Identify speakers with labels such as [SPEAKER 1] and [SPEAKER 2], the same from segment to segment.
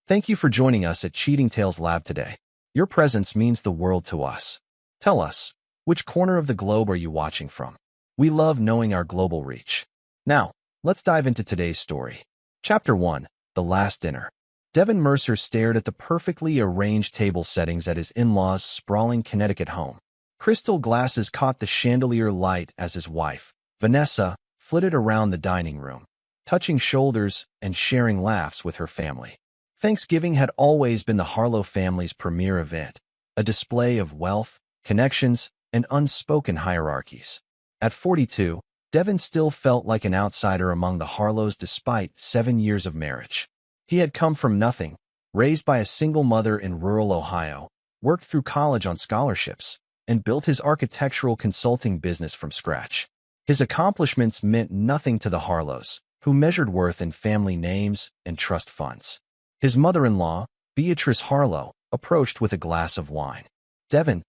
[SPEAKER 1] Thank you for joining us at Cheating Tales Lab today. Your presence means the world to us. Tell us, which corner of the globe are you watching from? We love knowing our global reach. Now, let's dive into today's story. Chapter 1, The Last Dinner. Devin Mercer stared at the perfectly arranged table settings at his in-laws' sprawling Connecticut home. Crystal glasses caught the chandelier light as his wife, Vanessa, flitted around the dining room, touching shoulders and sharing laughs with her family. Thanksgiving had always been the Harlow family's premier event, a display of wealth, connections, and unspoken hierarchies. At 42, Devin still felt like an outsider among the Harlows despite 7 years of marriage. He had come from nothing, raised by a single mother in rural Ohio, worked through college on scholarships, and built his architectural consulting business from scratch. His accomplishments meant nothing to the Harlows, who measured worth in family names and trust funds. His mother-in-law, Beatrice Harlow, approached with a glass of wine. "Devin,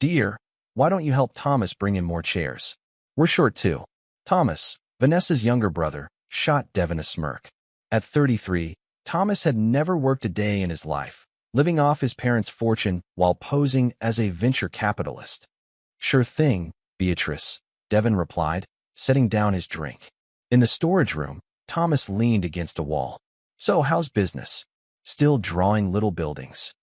[SPEAKER 1] dear, why don't you help Thomas bring in more chairs? We're short too." Thomas, Vanessa's younger brother, shot Devin a smirk. At 33, Thomas had never worked a day in his life, living off his parents' fortune while posing as a venture capitalist. "Sure thing, Beatrice," Devin replied, setting down his drink. In the storage room, Thomas leaned against a wall. "So how's business? Still drawing little buildings?"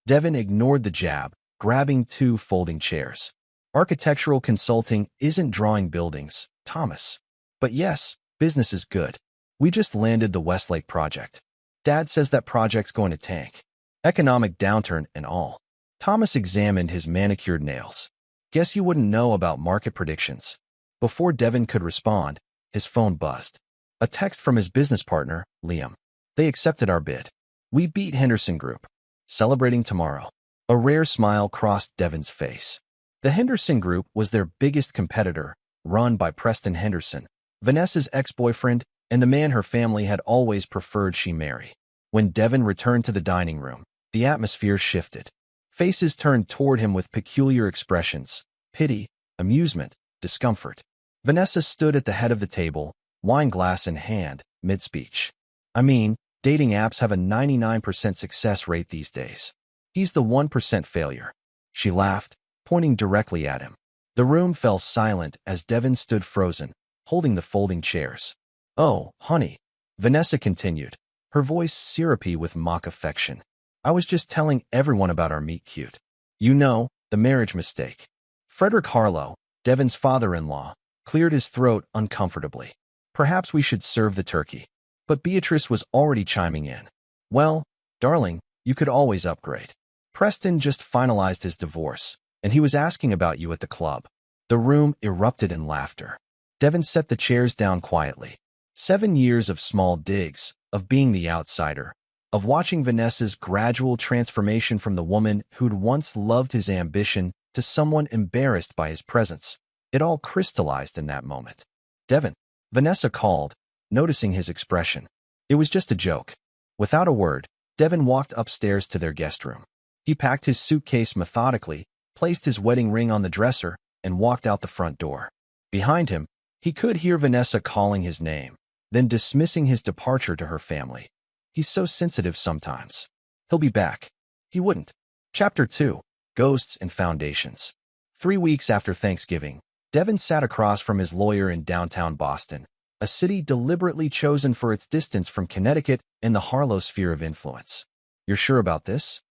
[SPEAKER 1] Devin ignored the jab, grabbing 2 folding chairs. "Architectural consulting isn't drawing buildings, Thomas. But yes, business is good. We just landed the Westlake project. Dad says that project's going to tank. Economic downturn and all." Thomas examined his manicured nails. "Guess you wouldn't know about market predictions." Before Devin could respond, his phone buzzed. A text from his business partner, Liam. "They accepted our bid. We beat Henderson Group. Celebrating tomorrow." A rare smile crossed Devin's face. The Henderson Group was their biggest competitor, run by Preston Henderson, Vanessa's ex-boyfriend, and the man her family had always preferred she marry. When Devin returned to the dining room, the atmosphere shifted. Faces turned toward him with peculiar expressions: pity, amusement, discomfort. Vanessa stood at the head of the table, wine glass in hand, mid-speech. "I mean, dating apps have a 99% success rate these days. He's the 1% failure." She laughed, pointing directly at him. The room fell silent as Devin stood frozen, holding the folding chairs. "Oh, honey," Vanessa continued, her voice syrupy with mock affection. "I was just telling everyone about our meet-cute. You know, the marriage mistake." Frederick Harlow, Devin's father-in-law, cleared his throat uncomfortably. "Perhaps we should serve the turkey." But Beatrice was already chiming in. "Well, darling, you could always upgrade. Preston just finalized his divorce, and he was asking about you at the club." The room erupted in laughter. Devin set the chairs down quietly. 7 years of small digs, of being the outsider, of watching Vanessa's gradual transformation from the woman who'd once loved his ambition to someone embarrassed by his presence. It all crystallized in that moment. "Devin," Vanessa called, noticing his expression. It was just a joke. Without a word, Devin walked upstairs to their guest room. He packed his suitcase methodically, placed his wedding ring on the dresser, and walked out the front door. Behind him, he could hear Vanessa calling his name, then dismissing his departure to her family. "He's so sensitive sometimes. He'll be back." He wouldn't. Chapter 2, Ghosts and Foundations. 3 weeks after Thanksgiving, Devin sat across from his lawyer in downtown Boston, a city deliberately chosen for its distance from Connecticut and the Harlow sphere of influence. "You're sure about this?"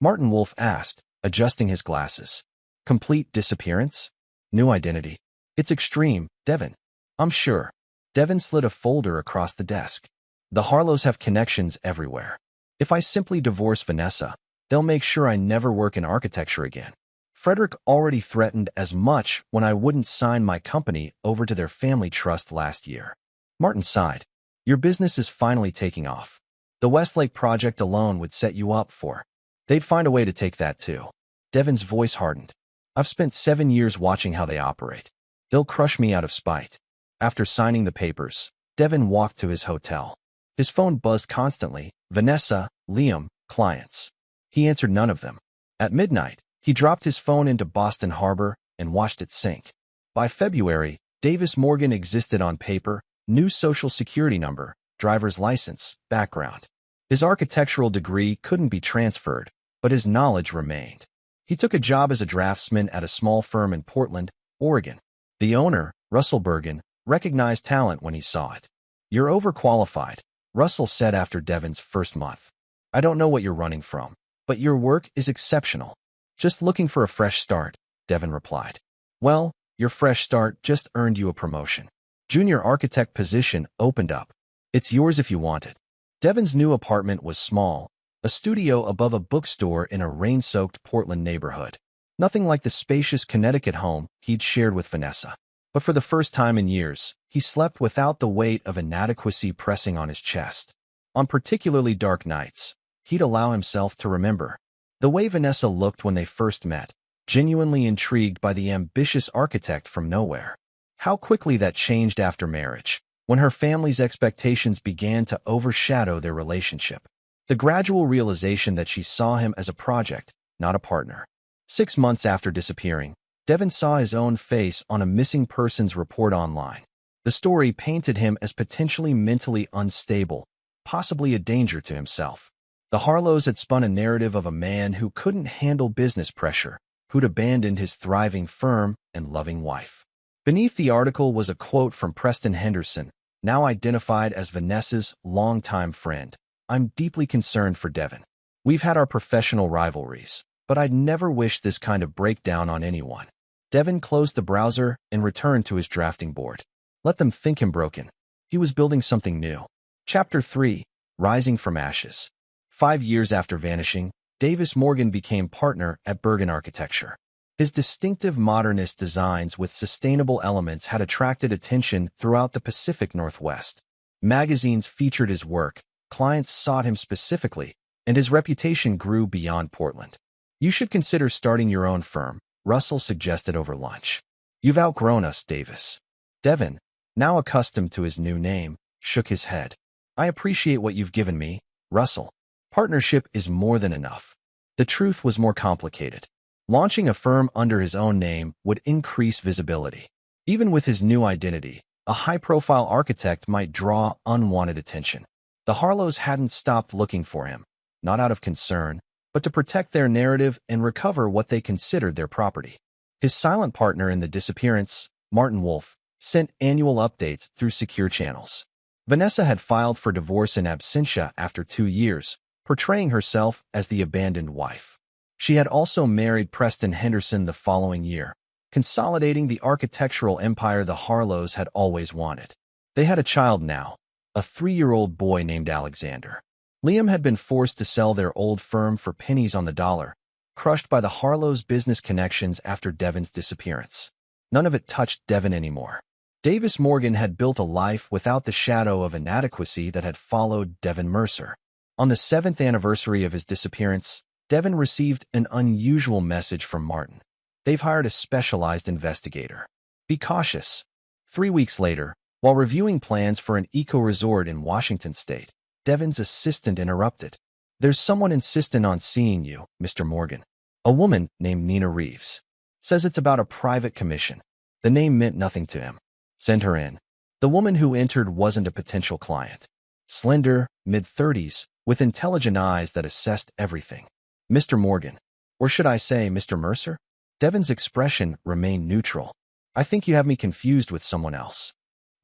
[SPEAKER 1] Martin Wolf asked, adjusting his glasses. "Complete disappearance? New identity? It's extreme, Devin." "I'm sure." Devin slid a folder across the desk. "The Harlows have connections everywhere. If I simply divorce Vanessa, they'll make sure I never work in architecture again. Frederick already threatened as much when I wouldn't sign my company over to their family trust last year." Martin sighed. "Your business is finally taking off. The Westlake project alone would set you up for. They'd find a way to take that too." Devin's voice hardened. "I've spent 7 years watching how they operate. They'll crush me out of spite." After signing the papers, Devin walked to his hotel. His phone buzzed constantly. Vanessa, Liam, clients. He answered none of them. At midnight, he dropped his phone into Boston Harbor and watched it sink. By February, Davis Morgan existed on paper, new social security number, driver's license, background. His architectural degree couldn't be transferred, but his knowledge remained. He took a job as a draftsman at a small firm in Portland, Oregon. The owner, Russell Bergen, recognized talent when he saw it. "You're overqualified," Russell said after Devin's first month. "I don't know what you're running from, but your work is exceptional." "Just looking for a fresh start," Devin replied. "Well, your fresh start just earned you a promotion. Junior architect position opened up. It's yours if you want it." Devin's new apartment was small, a studio above a bookstore in a rain-soaked Portland neighborhood. Nothing like the spacious Connecticut home he'd shared with Vanessa. But for the first time in years, he slept without the weight of inadequacy pressing on his chest. On particularly dark nights, he'd allow himself to remember the way Vanessa looked when they first met, genuinely intrigued by the ambitious architect from nowhere. How quickly that changed after marriage, when her family's expectations began to overshadow their relationship. The gradual realization that she saw him as a project, not a partner. 6 months after disappearing, Devin saw his own face on a missing persons report online. The story painted him as potentially mentally unstable, possibly a danger to himself. The Harlows had spun a narrative of a man who couldn't handle business pressure, who'd abandoned his thriving firm and loving wife. Beneath the article was a quote from Preston Henderson, now identified as Vanessa's longtime friend. "I'm deeply concerned for Devin. We've had our professional rivalries, but I'd never wish this kind of breakdown on anyone." Devin closed the browser and returned to his drafting board. Let them think him broken. He was building something new. Chapter 3. Rising from Ashes. 5 years after vanishing, Davis Morgan became partner at Bergen Architecture. His distinctive modernist designs with sustainable elements had attracted attention throughout the Pacific Northwest. Magazines featured his work, clients sought him specifically, and his reputation grew beyond Portland. "You should consider starting your own firm," Russell suggested over lunch. "You've outgrown us, Davis." Devin, now accustomed to his new name, shook his head. "I appreciate what you've given me, Russell. Partnership is more than enough." The truth was more complicated. Launching a firm under his own name would increase visibility. Even with his new identity, a high-profile architect might draw unwanted attention. The Harlows hadn't stopped looking for him, not out of concern, but to protect their narrative and recover what they considered their property. His silent partner in the disappearance, Martin Wolf, sent annual updates through secure channels. Vanessa had filed for divorce in absentia after 2 years, portraying herself as the abandoned wife. She had also married Preston Henderson the following year, consolidating the architectural empire the Harlows had always wanted. They had a child now, a 3-year-old boy named Alexander. Liam had been forced to sell their old firm for pennies on the dollar, crushed by the Harlows' business connections after Devin's disappearance. None of it touched Devin anymore. Davis Morgan had built a life without the shadow of inadequacy that had followed Devin Mercer. On the 7th anniversary of his disappearance, Devin received an unusual message from Martin. "They've hired a specialized investigator. Be cautious." 3 weeks later, while reviewing plans for an eco-resort in Washington state, Devin's assistant interrupted. "There's someone insistent on seeing you, Mr. Morgan. A woman named Nina Reeves. Says it's about a private commission." The name meant nothing to him. "Send her in." The woman who entered wasn't a potential client. Slender, mid-30s, with intelligent eyes that assessed everything. "Mr. Morgan, or should I say Mr. Mercer?" Devin's expression remained neutral. "I think you have me confused with someone else."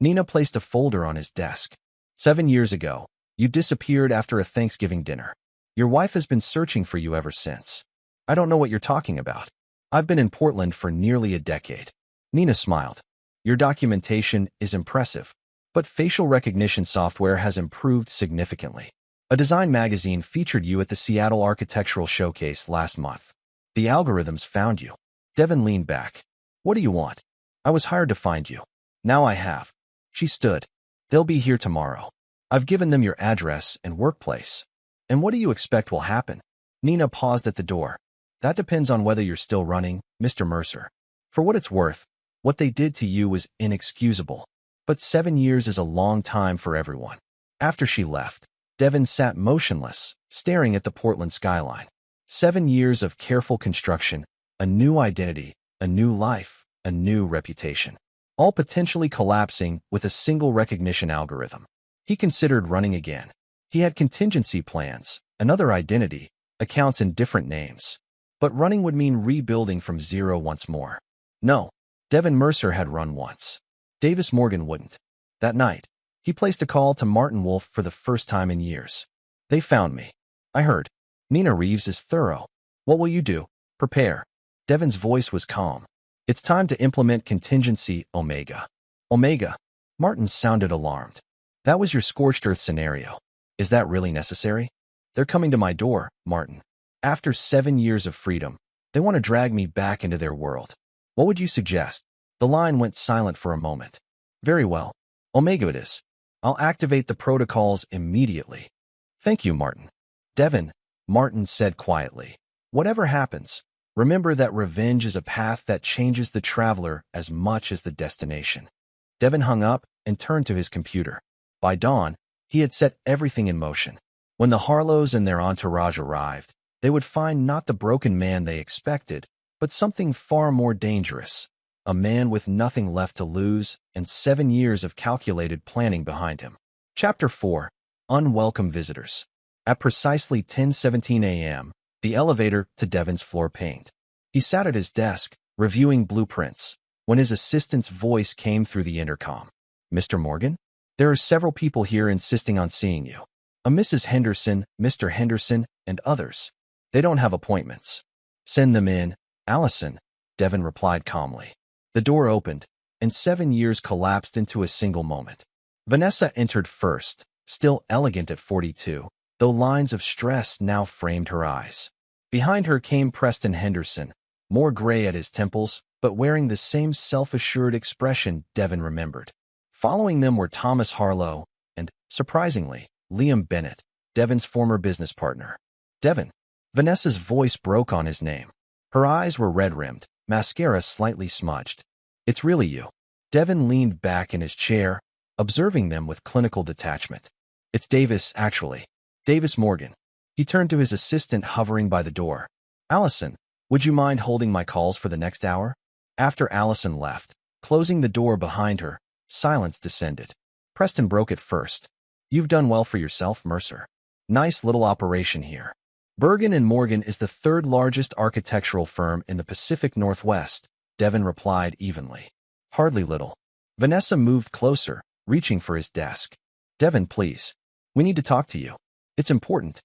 [SPEAKER 1] Nina placed a folder on his desk. 7 years ago, you disappeared after a Thanksgiving dinner. Your wife has been searching for you ever since." "I don't know what you're talking about. I've been in Portland for nearly a decade." Nina smiled. "Your documentation is impressive, but facial recognition software has improved significantly. A design magazine featured you at the Seattle Architectural Showcase last month. The algorithms found you." Devin leaned back. "What do you want?" "I was hired to find you. Now I have." She stood. "They'll be here tomorrow. I've given them your address and workplace." "And what do you expect will happen?" Nina paused at the door. "That depends on whether you're still running, Mr. Mercer. For what it's worth, what they did to you was inexcusable. But 7 years is a long time for everyone." After she left, Devin sat motionless, staring at the Portland skyline. 7 years of careful construction, a new identity, a new life, a new reputation, all potentially collapsing with a single recognition algorithm. He considered running again. He had contingency plans, another identity, accounts in different names. But running would mean rebuilding from zero once more. No, Devin Mercer had run once. Davis Morgan wouldn't. That night, he placed a call to Martin Wolf for the first time in years. They found me. I heard. Nina Reeves is thorough. What will you do? Prepare. Devin's voice was calm. It's time to implement contingency Omega. Omega. Martin sounded alarmed. That was your scorched earth scenario. Is that really necessary? They're coming to my door, Martin. After 7 years of freedom, they want to drag me back into their world. What would you suggest? The line went silent for a moment. Very well. Omega it is. I'll activate the protocols immediately. Thank you, Martin. Devin, Martin said quietly. Whatever happens, remember that revenge is a path that changes the traveler as much as the destination. Devin hung up and turned to his computer. By dawn, he had set everything in motion. When the Harlows and their entourage arrived, they would find not the broken man they expected, but something far more dangerous. A man with nothing left to lose and 7 years of calculated planning behind him. Chapter 4. Unwelcome Visitors. At precisely 10:17 a.m., the elevator to Devin's floor pinged. He sat at his desk, reviewing blueprints, when his assistant's voice came through the intercom. Mr. Morgan? There are several people here insisting on seeing you. A Mrs. Henderson, Mr. Henderson, and others. They don't have appointments. Send them in, Allison, Devin replied calmly. The door opened, and 7 years collapsed into a single moment. Vanessa entered first, still elegant at 42, though lines of stress now framed her eyes. Behind her came Preston Henderson, more gray at his temples, but wearing the same self-assured expression Devin remembered. Following them were Thomas Harlow and, surprisingly, Liam Bennett, Devin's former business partner. Devin. Vanessa's voice broke on his name. Her eyes were red-rimmed, mascara slightly smudged. It's really you. Devin leaned back in his chair, observing them with clinical detachment. It's Davis, actually. Davis Morgan. He turned to his assistant hovering by the door. Allison, would you mind holding my calls for the next hour? After Allison left, closing the door behind her, silence descended. Preston broke it first. You've done well for yourself, Mercer. Nice little operation here. Bergen and Morgan is the third largest architectural firm in the Pacific Northwest, Devin replied evenly. Hardly little. Vanessa moved closer, reaching for his desk. Devin, please. We need to talk to you. It's important.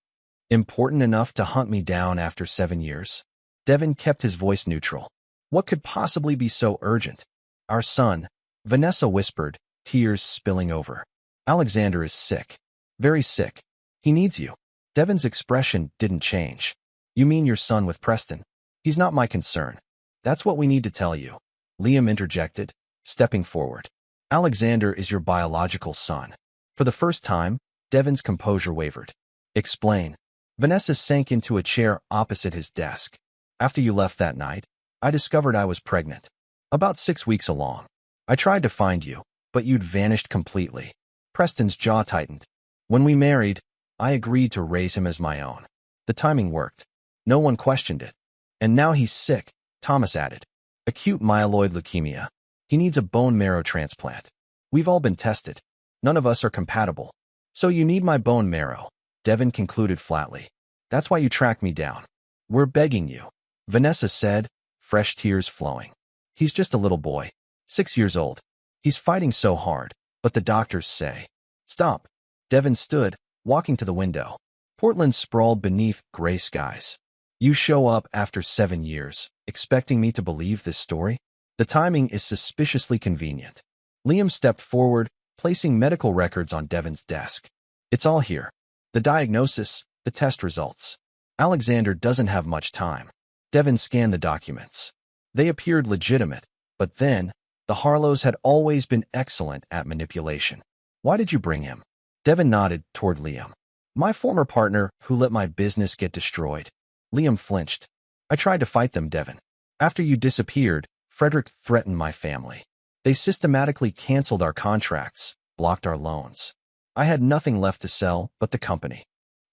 [SPEAKER 1] Important enough to hunt me down after 7 years? Devin kept his voice neutral. What could possibly be so urgent? Our son, Vanessa whispered, tears spilling over. Alexander is sick. Very sick. He needs you. Devin's expression didn't change. You mean your son with Preston? He's not my concern. That's what we need to tell you. Liam interjected, stepping forward. Alexander is your biological son. For the first time, Devin's composure wavered. Explain. Vanessa sank into a chair opposite his desk. After you left that night, I discovered I was pregnant. About 6 weeks along. I tried to find you, but you'd vanished completely. Preston's jaw tightened. When we married, I agreed to raise him as my own. The timing worked. No one questioned it. And now he's sick, Thomas added. Acute myeloid leukemia. He needs a bone marrow transplant. We've all been tested. None of us are compatible. So you need my bone marrow, Devin concluded flatly. That's why you tracked me down. We're begging you, Vanessa said, fresh tears flowing. He's just a little boy, 6 years old. He's fighting so hard, but the doctors say. Stop. Devin stood, walking to the window. Portland sprawled beneath gray skies. You show up after 7 years, expecting me to believe this story? The timing is suspiciously convenient. Liam stepped forward, placing medical records on Devin's desk. It's all here. The diagnosis, the test results. Alexander doesn't have much time. Devin scanned the documents. They appeared legitimate, but then, the Harlows had always been excellent at manipulation. Why did you bring him? Devin nodded toward Liam. My former partner who let my business get destroyed. Liam flinched. I tried to fight them, Devin. After you disappeared, Frederick threatened my family. They systematically canceled our contracts, blocked our loans. I had nothing left to sell but the company.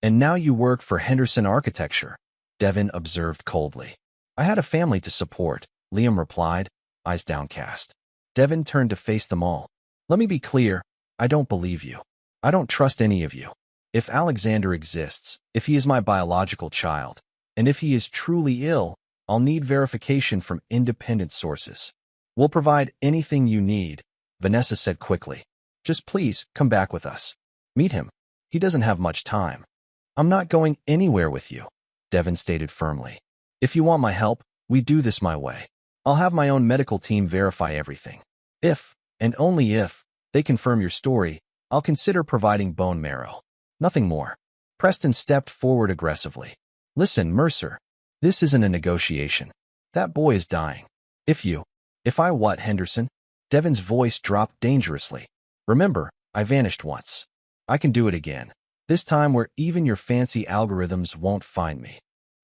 [SPEAKER 1] And now you work for Henderson Architecture, Devin observed coldly. I had a family to support, Liam replied, eyes downcast. Devin turned to face them all. Let me be clear, I don't believe you. I don't trust any of you. If Alexander exists, if he is my biological child, and if he is truly ill, I'll need verification from independent sources. We'll provide anything you need, Vanessa said quickly. Just please come back with us. Meet him. He doesn't have much time. I'm not going anywhere with you, Devin stated firmly. If you want my help, we do this my way. I'll have my own medical team verify everything. If, and only if, they confirm your story, I'll consider providing bone marrow. Nothing more. Preston stepped forward aggressively. Listen, Mercer. This isn't a negotiation. That boy is dying. If I what, Henderson? Devin's voice dropped dangerously. Remember, I vanished once. I can do it again. This time where even your fancy algorithms won't find me.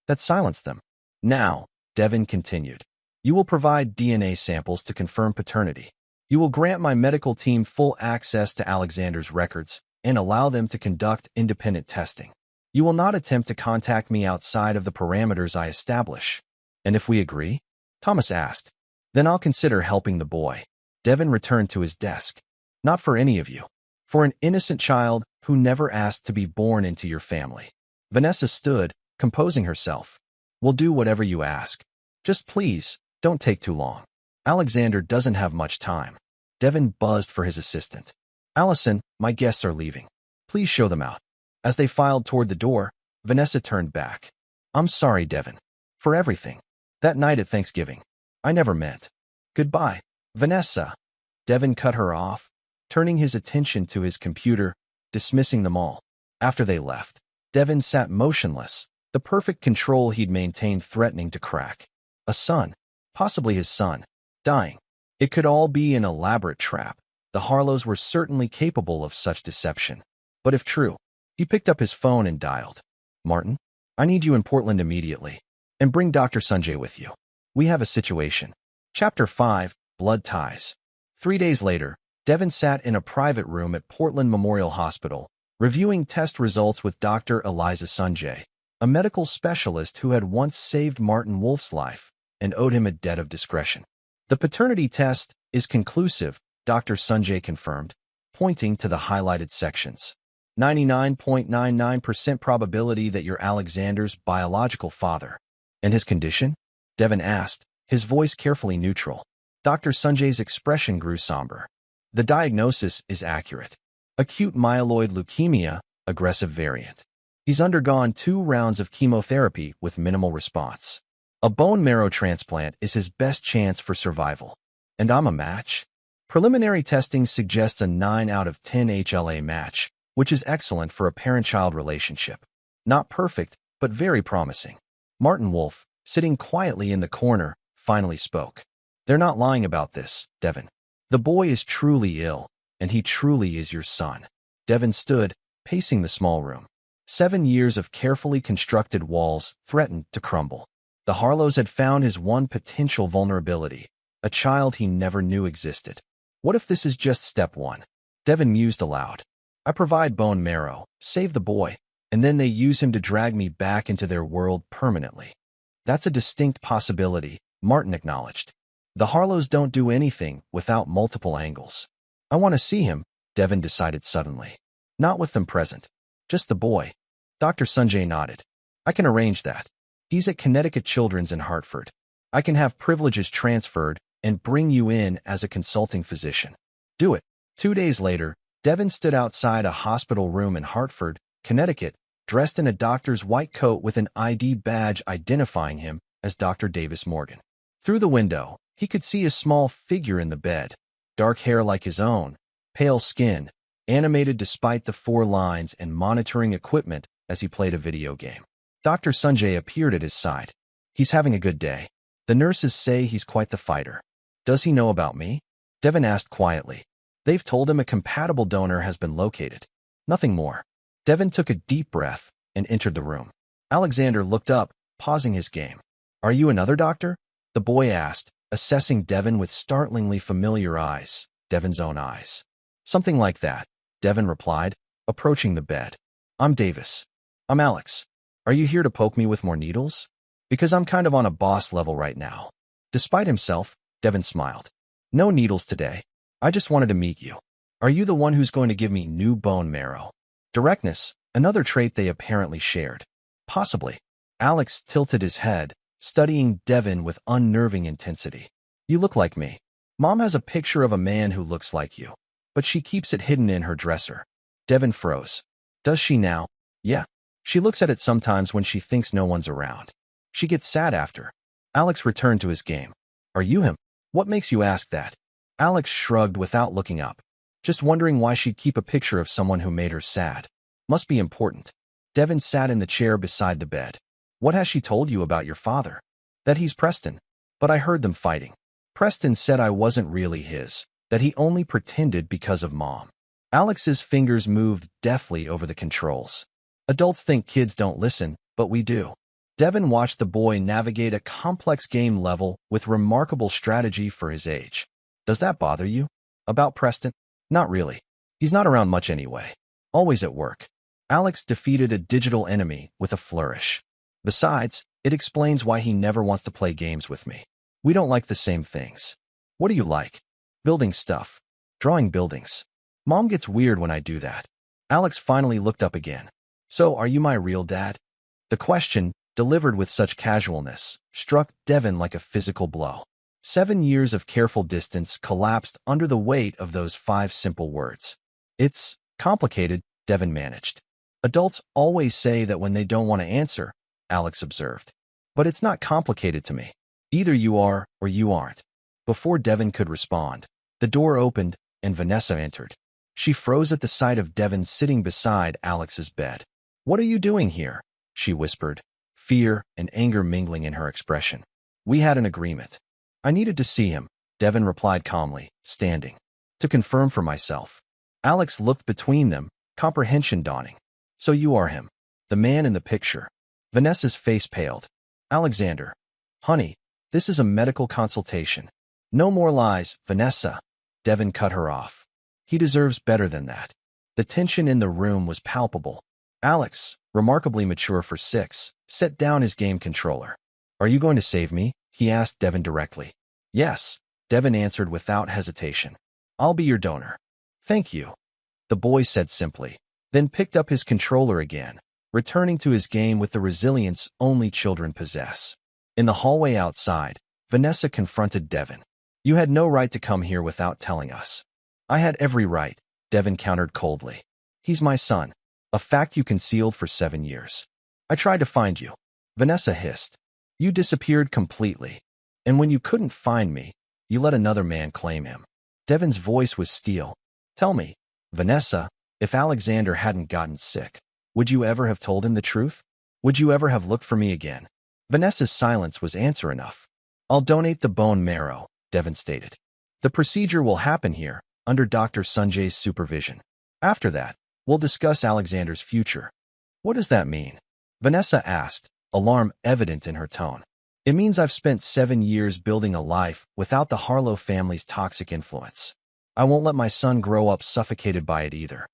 [SPEAKER 1] That silenced them. Now, Devin continued. You will provide DNA samples to confirm paternity. You will grant my medical team full access to Alexander's records and allow them to conduct independent testing. You will not attempt to contact me outside of the parameters I establish. And if we agree? Thomas asked. Then I'll consider helping the boy. Devin returned to his desk. Not for any of you. For an innocent child who never asked to be born into your family. Vanessa stood, composing herself. We'll do whatever you ask. Just please, don't take too long. Alexander doesn't have much time. Devin buzzed for his assistant. Allison, my guests are leaving. Please show them out. As they filed toward the door, Vanessa turned back. I'm sorry, Devin. For everything. That night at Thanksgiving. I never meant. Goodbye, Vanessa. Devin cut her off, turning his attention to his computer, dismissing them all. After they left, Devin sat motionless, the perfect control he'd maintained threatening to crack. A son, possibly his son, dying. It could all be an elaborate trap. The Harlows were certainly capable of such deception. But if true, he picked up his phone and dialed. Martin, I need you in Portland immediately. And bring Dr. Sanjay with you. We have a situation. Chapter 5, Blood Ties. 3 days later, Devin sat in a private room at Portland Memorial Hospital, reviewing test results with Dr. Eliza Sanjay, a medical specialist who had once saved Martin Wolf's life and owed him a debt of discretion. The paternity test is conclusive, Dr. Sanjay confirmed, pointing to the highlighted sections. 99.99% probability that you're Alexander's biological father. And his condition? Devin asked, his voice carefully neutral. Dr. Sanjay's expression grew somber. The diagnosis is accurate. Acute myeloid leukemia, aggressive variant. He's undergone 2 rounds of chemotherapy with minimal response. A bone marrow transplant is his best chance for survival. And I'm a match? Preliminary testing suggests a 9 out of 10 HLA match, which is excellent for a parent-child relationship. Not perfect, but very promising. Martin Wolf, sitting quietly in the corner, finally spoke. They're not lying about this, Devin. The boy is truly ill, and he truly is your son. Devin stood, pacing the small room. 7 years of carefully constructed walls threatened to crumble. The Harlows had found his one potential vulnerability, a child he never knew existed. What if this is just step 1? Devin mused aloud. I provide bone marrow, save the boy, and then they use him to drag me back into their world permanently. That's a distinct possibility, Martin acknowledged. The Harlows don't do anything without multiple angles. I want to see him, Devin decided suddenly. Not with them present. Just the boy. Dr. Sanjay nodded. I can arrange that. He's at Connecticut Children's in Hartford. I can have privileges transferred and bring you in as a consulting physician. Do it. 2 days later, Devin stood outside a hospital room in Hartford, Connecticut, dressed in a doctor's white coat with an ID badge identifying him as Dr. Davis Morgan. Through the window, he could see a small figure in the bed, dark hair like his own, pale skin, animated despite the 4 lines and monitoring equipment as he played a video game. Dr. Sanjay appeared at his side. He's having a good day. The nurses say he's quite the fighter. Does he know about me? Devin asked quietly. They've told him a compatible donor has been located. Nothing more. Devin took a deep breath and entered the room. Alexander looked up, pausing his game. Are you another doctor? The boy asked, assessing Devin with startlingly familiar eyes, Devin's own eyes. Something like that, Devin replied, approaching the bed. I'm Davis. I'm Alex. Are you here to poke me with more needles? Because I'm kind of on a boss level right now. Despite himself, Devin smiled. No needles today. I just wanted to meet you. Are you the one who's going to give me new bone marrow? Directness, Another trait they apparently shared. Possibly. Alex tilted his head, studying Devin with unnerving intensity. You look like me. Mom has a picture of a man who looks like you, but she keeps it hidden in her dresser. Devin froze. Does she now? Yeah. She looks at it sometimes when she thinks no one's around. She gets sad after. Alex returned to his game. Are you him? What makes you ask that? Alex shrugged without looking up. Just wondering why she'd keep a picture of someone who made her sad. Must be important. Devin sat in the chair beside the bed. What has she told you about your father? That he's Preston. But I heard them fighting. Preston said I wasn't really his, that he only pretended because of Mom. Alex's fingers moved deftly over the controls. Adults think kids don't listen, but we do. Devin watched the boy navigate a complex game level with remarkable strategy for his age. Does that bother you? About Preston? Not really. He's not around much anyway. Always at work. Alex defeated a digital enemy with a flourish. Besides, it explains why he never wants to play games with me. We don't like the same things. What do you like? Building stuff. Drawing buildings. Mom gets weird when I do that. Alex finally looked up again. So, are you my real dad? The question, delivered with such casualness, struck Devin like a physical blow. 7 years of careful distance collapsed under the weight of those 5 simple words. It's complicated, Devin managed. Adults always say that when they don't want to answer, Alex observed. But it's not complicated to me. Either you are or you aren't. Before Devin could respond, the door opened and Vanessa entered. She froze at the sight of Devin sitting beside Alex's bed. What are you doing here? She whispered, fear and anger mingling in her expression. We had an agreement. I needed to see him, Devin replied calmly, standing. To confirm for myself. Alex looked between them, comprehension dawning. So you are him. The man in the picture. Vanessa's face paled. Alexander. Honey, this is a medical consultation. No more lies, Vanessa. Devin cut her off. He deserves better than that. The tension in the room was palpable. Alex, remarkably mature for 6, set down his game controller. Are you going to save me? He asked Devin directly. Yes, Devin answered without hesitation. I'll be your donor. Thank you. The boy said simply, then picked up his controller again, returning to his game with the resilience only children possess. In the hallway outside, Vanessa confronted Devin. You had no right to come here without telling us. I had every right, Devin countered coldly. He's my son, a fact you concealed for 7 years. I tried to find you. Vanessa hissed. You disappeared completely. And when you couldn't find me, you let another man claim him. Devin's voice was steel. Tell me, Vanessa, if Alexander hadn't gotten sick, would you ever have told him the truth? Would you ever have looked for me again? Vanessa's silence was answer enough. I'll donate the bone marrow, Devin stated. The procedure will happen here, under Dr. Sanjay's supervision. After that, we'll discuss Alexander's future. What does that mean? Vanessa asked, alarm evident in her tone. It means I've spent 7 years building a life without the Harlow family's toxic influence. I won't let my son grow up suffocated by it either.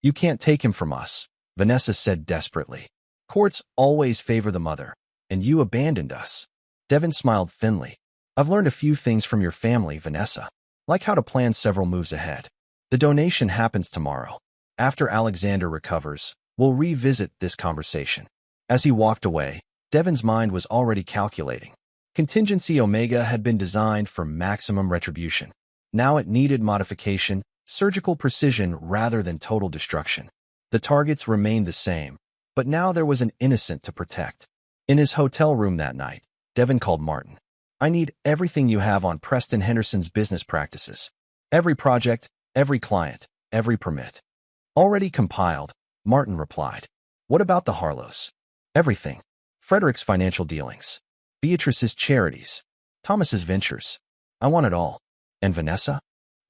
[SPEAKER 1] You can't take him from us, Vanessa said desperately. Courts always favor the mother, and you abandoned us. Devin smiled thinly. I've learned a few things from your family, Vanessa, like how to plan several moves ahead. The donation happens tomorrow. After Alexander recovers, we'll revisit this conversation. As he walked away, Devin's mind was already calculating. Contingency Omega had been designed for maximum retribution. Now it needed modification, surgical precision rather than total destruction. The targets remained the same, but now there was an innocent to protect. In his hotel room that night, Devin called Martin. I need everything you have on Preston Henderson's business practices. Every project, every client, every permit. Already compiled, Martin replied. What about the Harlows? Everything. Frederick's financial dealings. Beatrice's charities. Thomas's ventures. I want it all. And Vanessa?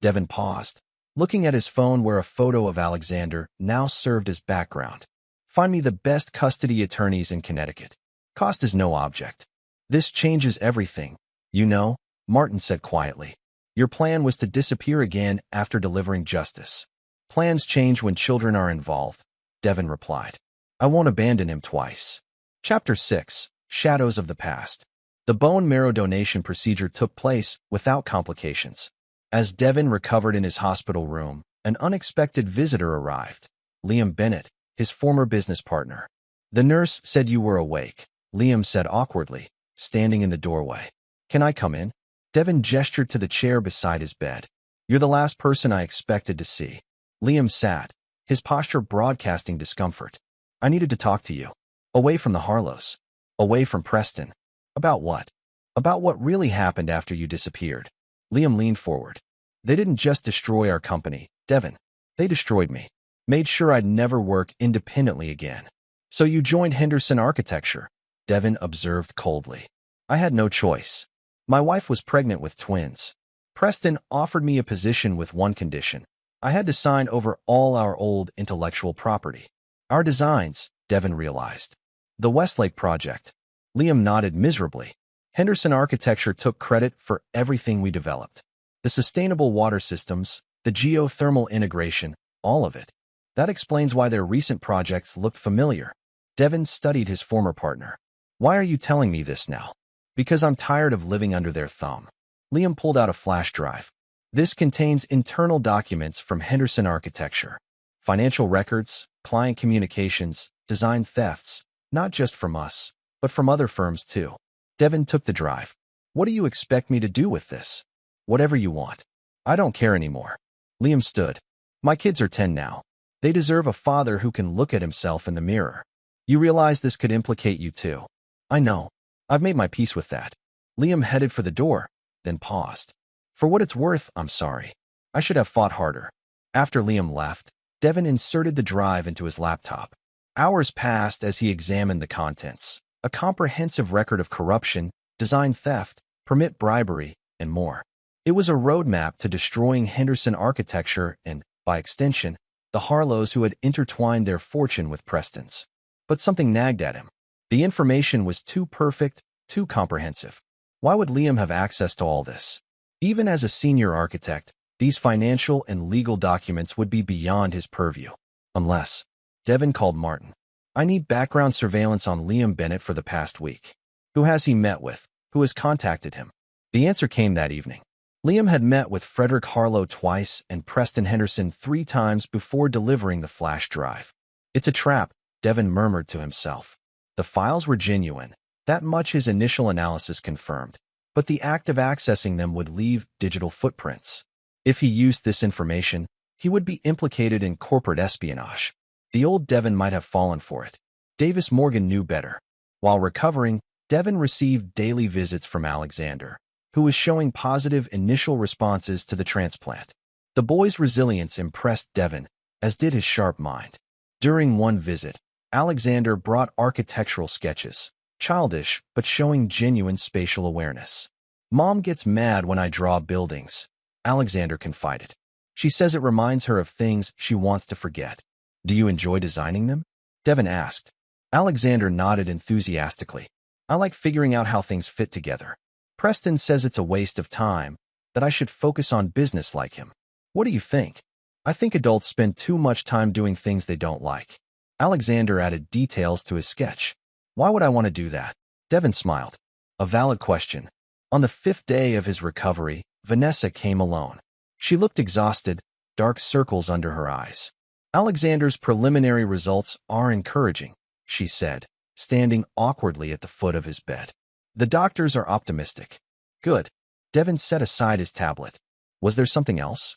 [SPEAKER 1] Devin paused, looking at his phone where a photo of Alexander now served as background. Find me the best custody attorneys in Connecticut. Cost is no object. This changes everything. You know, Martin said quietly. Your plan was to disappear again after delivering justice. Plans change when children are involved, Devin replied. I won't abandon him twice. Chapter 6, Shadows of the Past. The bone marrow donation procedure took place without complications. As Devin recovered in his hospital room, an unexpected visitor arrived. Liam Bennett, his former business partner. The nurse said you were awake, Liam said awkwardly, standing in the doorway. Can I come in? Devin gestured to the chair beside his bed. You're the last person I expected to see. Liam sat, his posture broadcasting discomfort. I needed to talk to you. Away from the Harlows. Away from Preston. About what? About what really happened after you disappeared. Liam leaned forward. They didn't just destroy our company, Devin. They destroyed me. Made sure I'd never work independently again. So you joined Henderson Architecture, Devin observed coldly. I had no choice. My wife was pregnant with twins. Preston offered me a position with one condition. I had to sign over all our old intellectual property. Our designs, Devin realized. The Westlake project. Liam nodded miserably. Henderson Architecture took credit for everything we developed. The sustainable water systems, the geothermal integration, all of it. That explains why their recent projects looked familiar. Devin studied his former partner. Why are you telling me this now? Because I'm tired of living under their thumb. Liam pulled out a flash drive. This contains internal documents from Henderson Architecture. Financial records, client communications, design thefts, not just from us, but from other firms too. Devin took the drive. What do you expect me to do with this? Whatever you want. I don't care anymore. Liam stood. My kids are 10 now. They deserve a father who can look at himself in the mirror. You realize this could implicate you too. I know. I've made my peace with that. Liam headed for the door, then paused. For what it's worth, I'm sorry. I should have fought harder. After Liam left, Devin inserted the drive into his laptop. Hours passed as he examined the contents. A comprehensive record of corruption, design theft, permit bribery, and more. It was a roadmap to destroying Henderson Architecture and, by extension, the Harlows who had intertwined their fortune with Preston's. But something nagged at him. The information was too perfect, too comprehensive. Why would Liam have access to all this? Even as a senior architect, these financial and legal documents would be beyond his purview. Unless, Devin called Martin. I need background surveillance on Liam Bennett for the past week. Who has he met with? Who has contacted him? The answer came that evening. Liam had met with Frederick Harlow twice and Preston Henderson 3 times before delivering the flash drive. It's a trap, Devin murmured to himself. The files were genuine. That much his initial analysis confirmed. But the act of accessing them would leave digital footprints. If he used this information, he would be implicated in corporate espionage. The old Devin might have fallen for it. Davis Morgan knew better. While recovering, Devin received daily visits from Alexander, who was showing positive initial responses to the transplant. The boy's resilience impressed Devin, as did his sharp mind. During one visit, Alexander brought architectural sketches, childish but showing genuine spatial awareness. Mom gets mad when I draw buildings, Alexander confided. She says it reminds her of things she wants to forget. Do you enjoy designing them? Devin asked. Alexander nodded enthusiastically. I like figuring out how things fit together. Preston says it's a waste of time, that I should focus on business like him. What do you think? I think adults spend too much time doing things they don't like. Alexander added details to his sketch. Why would I want to do that? Devin smiled. A valid question. On the 5th day of his recovery, Vanessa came alone. She looked exhausted, dark circles under her eyes. Alexander's preliminary results are encouraging, she said, standing awkwardly at the foot of his bed. The doctors are optimistic. Good. Devin set aside his tablet. Was there something else?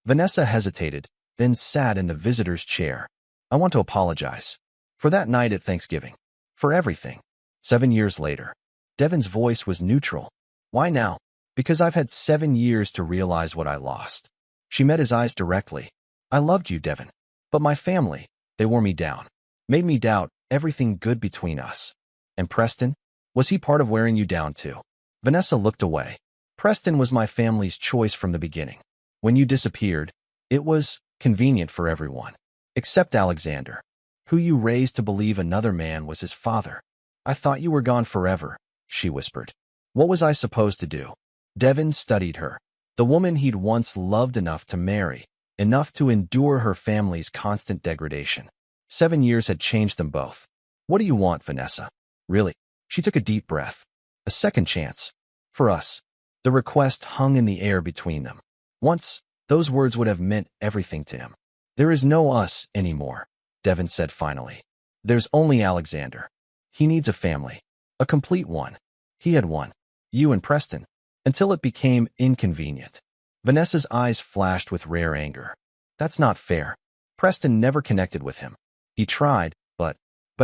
[SPEAKER 1] Vanessa hesitated, then sat in the visitor's chair. I want to apologize. For that night at Thanksgiving. For everything. 7 years later. Devin's voice was neutral. Why now? Because I've had 7 years to realize what I lost. She met his eyes directly. I loved you, Devin. But my family, they wore me down. Made me doubt everything good between us. And Preston? Was he part of wearing you down too? Vanessa looked away. Preston was my family's choice from the beginning. When you disappeared, it was convenient for everyone. Except Alexander, who you raised to believe another man was his father. I thought you were gone forever, she whispered. What was I supposed to do? Devin studied her. The woman he'd once loved enough to marry, enough to endure her family's constant degradation. 7 years had changed them both. What do you want, Vanessa? Really? She took a deep breath. A second chance. For us. The request hung in the air between them. Once, those words would have meant everything to him. There is no us anymore. Devin said finally. There's only Alexander. He needs a family. A complete one. He had one. You and Preston. Until it became inconvenient. Vanessa's eyes flashed with rare anger. That's not fair. Preston never connected with him. He tried, but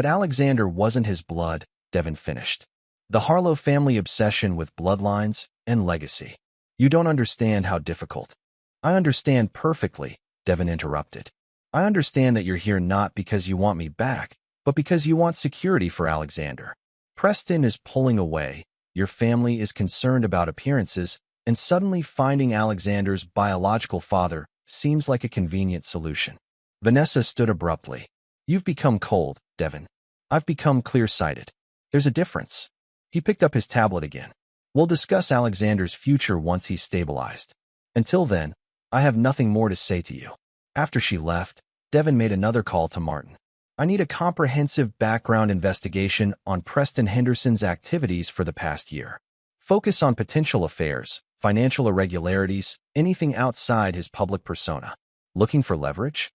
[SPEAKER 1] Alexander wasn't his blood, Devin finished. The Harlow family obsession with bloodlines and legacy. You don't understand how difficult. I understand perfectly, Devin interrupted. I understand that you're here not because you want me back, but because you want security for Alexander. Preston is pulling away, your family is concerned about appearances, and suddenly finding Alexander's biological father seems like a convenient solution. Vanessa stood abruptly. You've become cold, Devin. I've become clear-sighted. There's a difference. He picked up his tablet again. We'll discuss Alexander's future once he's stabilized. Until then, I have nothing more to say to you. After she left, Devin made another call to Martin. I need a comprehensive background investigation on Preston Henderson's activities for the past year. Focus on potential affairs, financial irregularities, anything outside his public persona. Looking for leverage?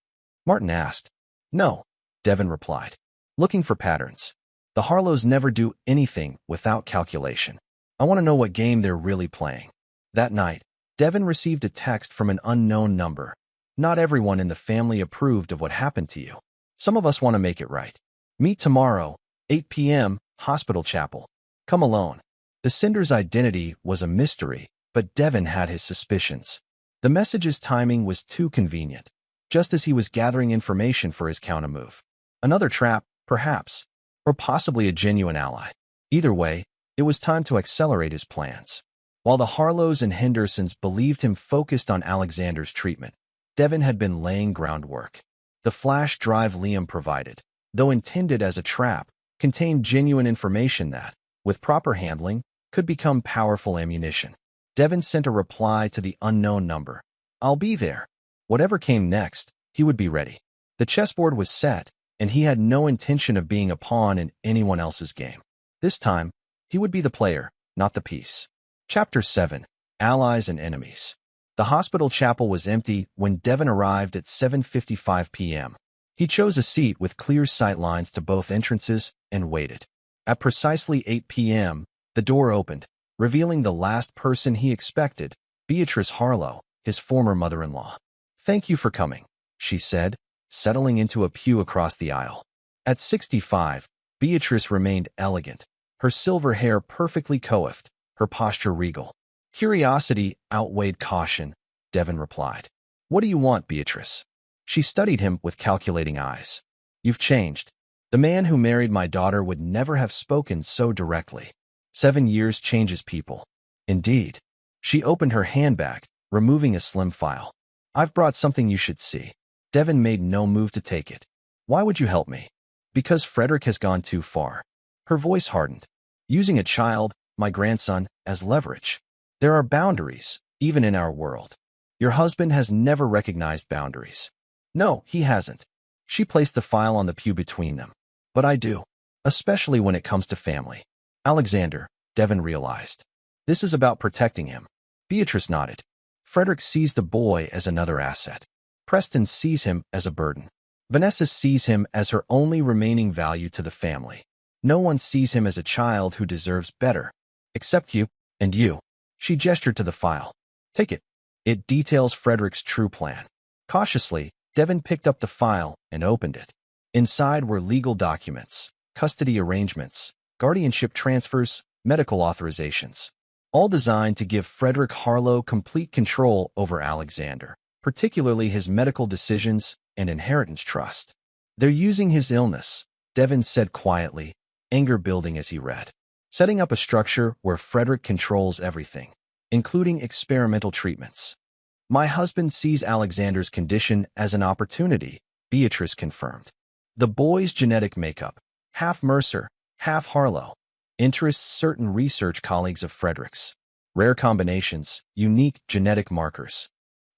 [SPEAKER 1] Martin asked. No, Devin replied. Looking for patterns. The Harlows never do anything without calculation. I want to know what game they're really playing. That night, Devin received a text from an unknown number. Not everyone in the family approved of what happened to you. Some of us want to make it right. Meet tomorrow, 8 p.m., Hospital Chapel. Come alone. The sender's identity was a mystery, but Devin had his suspicions. The message's timing was too convenient, just as he was gathering information for his countermove. Another trap, perhaps, or possibly a genuine ally. Either way, it was time to accelerate his plans. While the Harlows and Hendersons believed him focused on Alexander's treatment, Devin had been laying groundwork. The flash drive Liam provided, though intended as a trap, contained genuine information that, with proper handling, could become powerful ammunition. Devin sent a reply to the unknown number. I'll be there. Whatever came next, he would be ready. The chessboard was set, and he had no intention of being a pawn in anyone else's game. This time, he would be the player, not the piece. Chapter 7. Allies and Enemies. The hospital chapel was empty when Devin arrived at 7:55 p.m. He chose a seat with clear sight lines to both entrances and waited. At precisely 8 p.m., the door opened, revealing the last person he expected, Beatrice Harlow, his former mother-in-law. Thank you for coming, she said, settling into a pew across the aisle. At 65, Beatrice remained elegant, her silver hair perfectly coiffed, her posture regal. Curiosity outweighed caution, Devin replied. What do you want, Beatrice? She studied him with calculating eyes. You've changed. The man who married my daughter would never have spoken so directly. 7 years changes people. Indeed. She opened her handbag, removing a slim file. I've brought something you should see. Devin made no move to take it. Why would you help me? Because Frederick has gone too far. Her voice hardened. Using a child, my grandson, as leverage. There are boundaries, even in our world. Your husband has never recognized boundaries. No, he hasn't. She placed the file on the pew between them. But I do, especially when it comes to family. Alexander, Devin realized. This is about protecting him. Beatrice nodded. Frederick sees the boy as another asset. Preston sees him as a burden. Vanessa sees him as her only remaining value to the family. No one sees him as a child who deserves better. Except you, and you. She gestured to the file. Take it. It details Frederick's true plan. Cautiously, Devin picked up the file and opened it. Inside were legal documents, custody arrangements, guardianship transfers, medical authorizations, all designed to give Frederick Harlow complete control over Alexander, particularly his medical decisions and inheritance trust. They're using his illness, Devin said quietly, anger building as he read. Setting up a structure where Frederick controls everything, including experimental treatments. My husband sees Alexander's condition as an opportunity, Beatrice confirmed. The boy's genetic makeup, half Mercer, half Harlow, interests certain research colleagues of Frederick's. Rare combinations, unique genetic markers.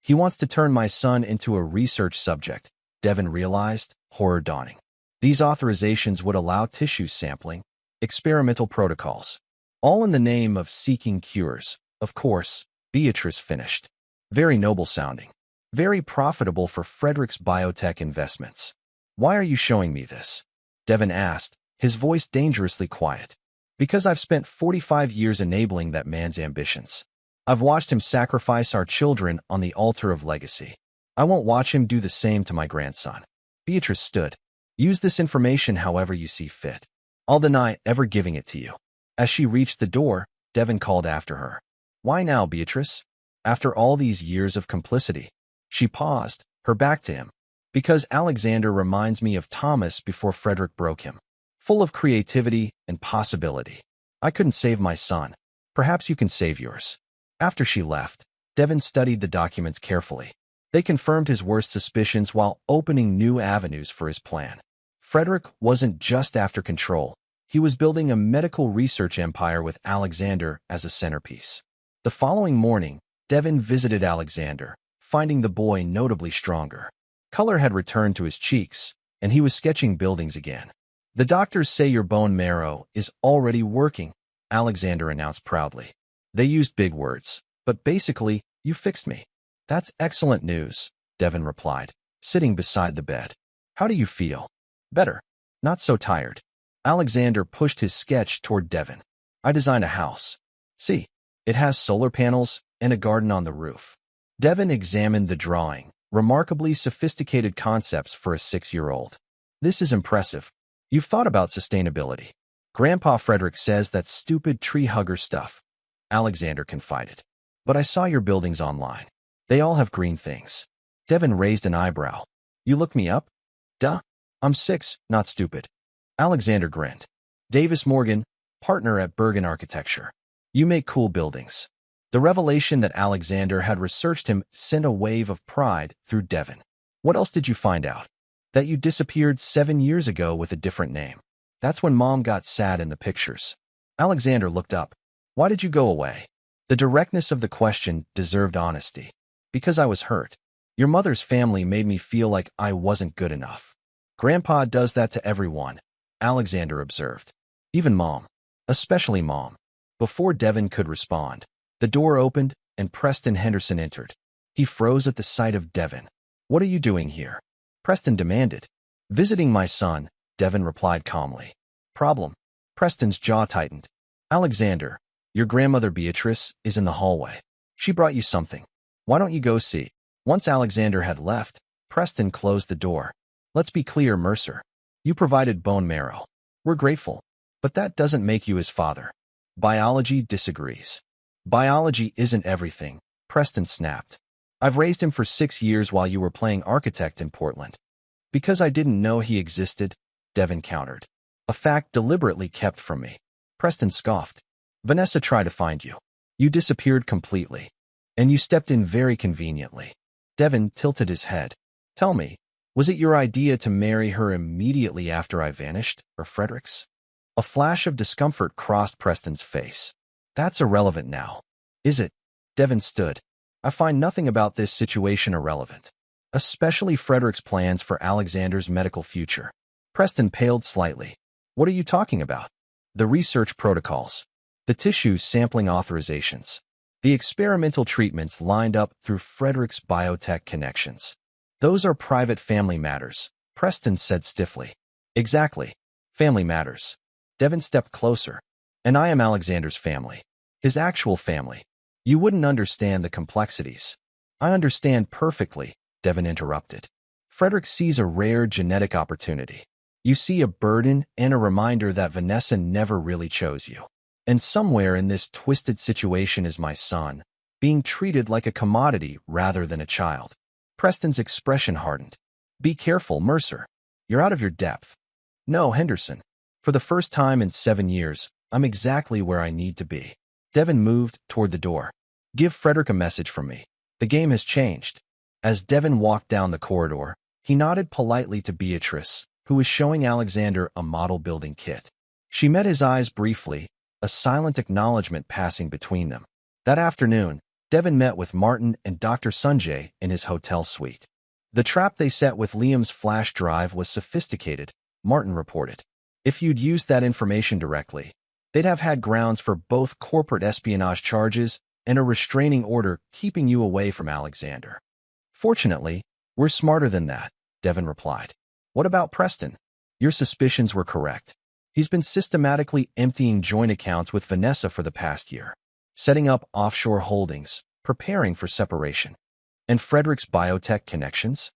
[SPEAKER 1] He wants to turn my son into a research subject, Devin realized, horror dawning. These authorizations would allow tissue sampling, experimental protocols, all in the name of seeking cures. Of course, Beatrice finished. Very noble sounding. Very profitable for Frederick's biotech investments. Why are you showing me this? Devin asked, his voice dangerously quiet. Because I've spent 45 years enabling that man's ambitions. I've watched him sacrifice our children on the altar of legacy. I won't watch him do the same to my grandson. Beatrice stood. Use this information however you see fit. I'll deny ever giving it to you. As she reached the door, Devin called after her. Why now, Beatrice? After all these years of complicity. She paused, her back to him. Because Alexander reminds me of Thomas before Frederick broke him. Full of creativity and possibility. I couldn't save my son. Perhaps you can save yours. After she left, Devin studied the documents carefully. They confirmed his worst suspicions while opening new avenues for his plan. Frederick wasn't just after control. He was building a medical research empire with Alexander as a centerpiece. The following morning, Devin visited Alexander, finding the boy notably stronger. Color had returned to his cheeks, and he was sketching buildings again. The doctors say your bone marrow is already working, Alexander announced proudly. They used big words, but basically, you fixed me. That's excellent news, Devin replied, sitting beside the bed. How do you feel? Better. Not so tired. Alexander pushed his sketch toward Devin. I designed a house. See, it has solar panels and a garden on the roof. Devin examined the drawing, remarkably sophisticated concepts for a 6-year-old. This is impressive. You've thought about sustainability. Grandpa Frederick says that's stupid tree hugger stuff, Alexander confided. But I saw your buildings online. They all have green things. Devin raised an eyebrow. You look me up? Duh. I'm 6, not stupid. Alexander grinned. Davis Morgan, partner at Bergen Architecture. You make cool buildings. The revelation that Alexander had researched him sent a wave of pride through Devin. What else did you find out? That you disappeared 7 years ago with a different name. That's when Mom got sad in the pictures. Alexander looked up. Why did you go away? The directness of the question deserved honesty. Because I was hurt. Your mother's family made me feel like I wasn't good enough. Grandpa does that to everyone, Alexander observed. Even Mom. Especially Mom. Before Devin could respond, the door opened and Preston Henderson entered. He froze at the sight of Devin. What are you doing here? Preston demanded. Visiting my son, Devin replied calmly. Problem. Preston's jaw tightened. Alexander, your grandmother Beatrice is in the hallway. She brought you something. Why don't you go see? Once Alexander had left, Preston closed the door. Let's be clear, Mercer. You provided bone marrow. We're grateful. But that doesn't make you his father. Biology disagrees. Biology isn't everything, Preston snapped. I've raised him for 6 years while you were playing architect in Portland. Because I didn't know he existed, Devin countered. A fact deliberately kept from me. Preston scoffed. Vanessa tried to find you. You disappeared completely. And you stepped in very conveniently. Devin tilted his head. Tell me, was it your idea to marry her immediately after I vanished, or Frederick's? A flash of discomfort crossed Preston's face. That's irrelevant now. Is it? Devin stood. I find nothing about this situation irrelevant. Especially Frederick's plans for Alexander's medical future. Preston paled slightly. What are you talking about? The research protocols. The tissue sampling authorizations. The experimental treatments lined up through Frederick's biotech connections. Those are private family matters, Preston said stiffly. Exactly. Family matters. Devin stepped closer. And I am Alexander's family. His actual family. You wouldn't understand the complexities. I understand perfectly, Devin interrupted. Frederick sees a rare genetic opportunity. You see a burden and a reminder that Vanessa never really chose you. And somewhere in this twisted situation is my son, being treated like a commodity rather than a child. Preston's expression hardened. Be careful, Mercer. You're out of your depth. No, Henderson. For the first time in 7 years, I'm exactly where I need to be. Devin moved toward the door. Give Frederick a message from me. The game has changed. As Devin walked down the corridor, he nodded politely to Beatrice, who was showing Alexander a model building kit. She met his eyes briefly, a silent acknowledgement passing between them. That afternoon, Devin met with Martin and Dr. Sanjay in his hotel suite. The trap they set with Liam's flash drive was sophisticated, Martin reported. If you'd used that information directly, they'd have had grounds for both corporate espionage charges and a restraining order keeping you away from Alexander. Fortunately, we're smarter than that, Devin replied. What about Preston? Your suspicions were correct. He's been systematically emptying joint accounts with Vanessa for the past year, setting up offshore holdings, preparing for separation. And Frederick's biotech connections?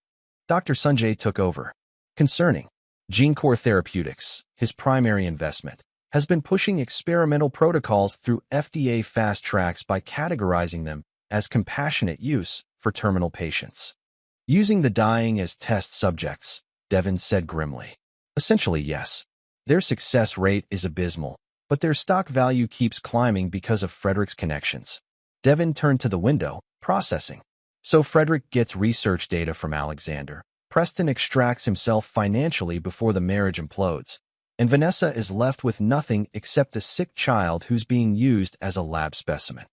[SPEAKER 1] Dr. Sanjay took over. Concerning GeneCore Therapeutics, his primary investment, has been pushing experimental protocols through FDA fast tracks by categorizing them as compassionate use for terminal patients. Using the dying as test subjects, Devin said grimly. Essentially, yes. Their success rate is abysmal, but their stock value keeps climbing because of Frederick's connections. Devin turned to the window, processing. So Frederick gets research data from Alexander. Preston extracts himself financially before the marriage implodes, and Vanessa is left with nothing except a sick child who's being used as a lab specimen.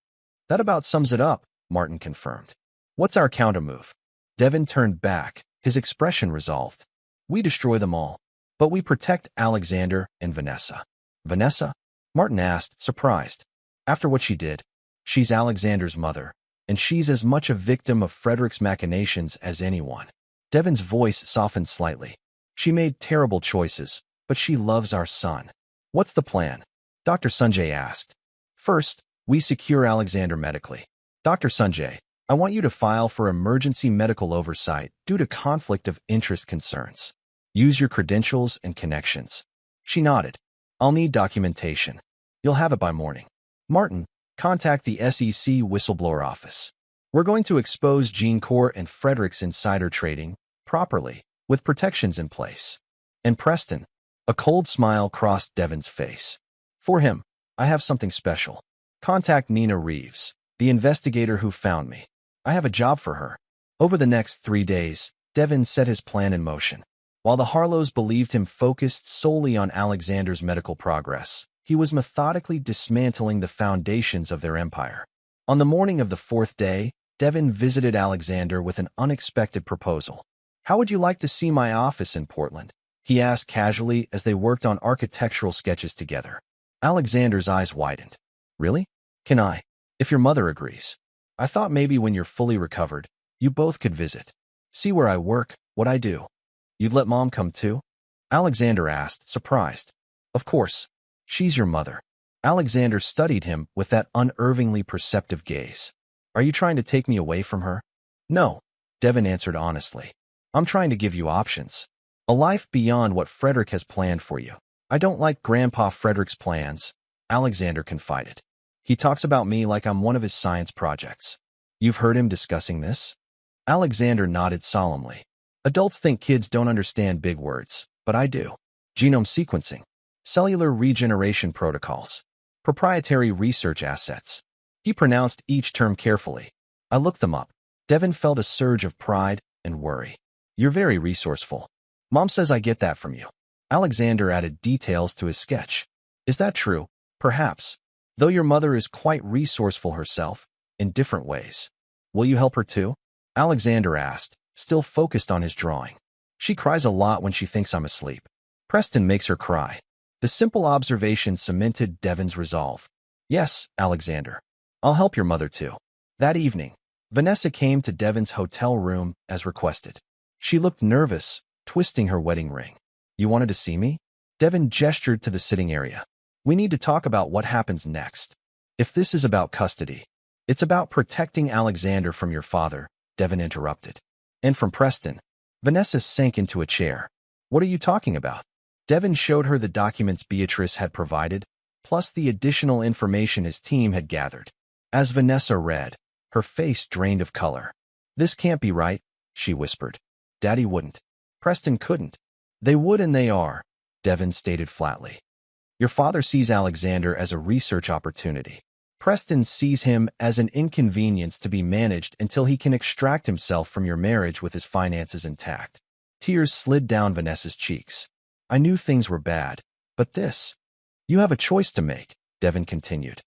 [SPEAKER 1] That about sums it up, Martin confirmed. What's our countermove? Devin turned back, his expression resolved. We destroy them all, but we protect Alexander and Vanessa. Vanessa? Martin asked, surprised. After what she did, she's Alexander's mother, and she's as much a victim of Frederick's machinations as anyone. Devin's voice softened slightly. She made terrible choices, but she loves our son. What's the plan? Dr. Sanjay asked. First, we secure Alexander medically. Dr. Sanjay, I want you to file for emergency medical oversight due to conflict of interest concerns. Use your credentials and connections. She nodded. I'll need documentation. You'll have it by morning. Martin, contact the SEC whistleblower office. We're going to expose GeneCore and Frederick's insider trading properly, with protections in place. And Preston, a cold smile crossed Devin's face. For him, I have something special. Contact Nina Reeves, the investigator who found me. I have a job for her. Over the next 3 days, Devin set his plan in motion. While the Harlows believed him focused solely on Alexander's medical progress, he was methodically dismantling the foundations of their empire. On the morning of the 4th day, Devin visited Alexander with an unexpected proposal. How would you like to see my office in Portland? He asked casually as they worked on architectural sketches together. Alexander's eyes widened. Really? Can I? If your mother agrees. I thought maybe when you're fully recovered, you both could visit. See where I work, what I do. You'd let Mom come too? Alexander asked, surprised. Of course. She's your mother. Alexander studied him with that unervingly perceptive gaze. Are you trying to take me away from her? No, Devin answered honestly. I'm trying to give you options. A life beyond what Frederick has planned for you. I don't like Grandpa Frederick's plans, Alexander confided. He talks about me like I'm one of his science projects. You've heard him discussing this? Alexander nodded solemnly. Adults think kids don't understand big words, but I do. Genome sequencing, cellular regeneration protocols, proprietary research assets. He pronounced each term carefully. I looked them up. Devin felt a surge of pride and worry. You're very resourceful. Mom says I get that from you. Alexander added details to his sketch. Is that true? Perhaps. Though your mother is quite resourceful herself, in different ways. Will you help her too? Alexander asked, still focused on his drawing. She cries a lot when she thinks I'm asleep. Preston makes her cry. The simple observation cemented Devin's resolve. Yes, Alexander. I'll help your mother too. That evening, Vanessa came to Devin's hotel room as requested. She looked nervous, twisting her wedding ring. You wanted to see me? Devin gestured to the sitting area. We need to talk about what happens next. If this is about custody, it's about protecting Alexander from your father, Devin interrupted. And from Preston. Vanessa sank into a chair. What are you talking about? Devin showed her the documents Beatrice had provided, plus the additional information his team had gathered. As Vanessa read, her face drained of color. This can't be right, she whispered. Daddy wouldn't. Preston couldn't. They would and they are, Devin stated flatly. Your father sees Alexander as a research opportunity. Preston sees him as an inconvenience to be managed until he can extract himself from your marriage with his finances intact. Tears slid down Vanessa's cheeks. I knew things were bad, but this. You have a choice to make, Devin continued.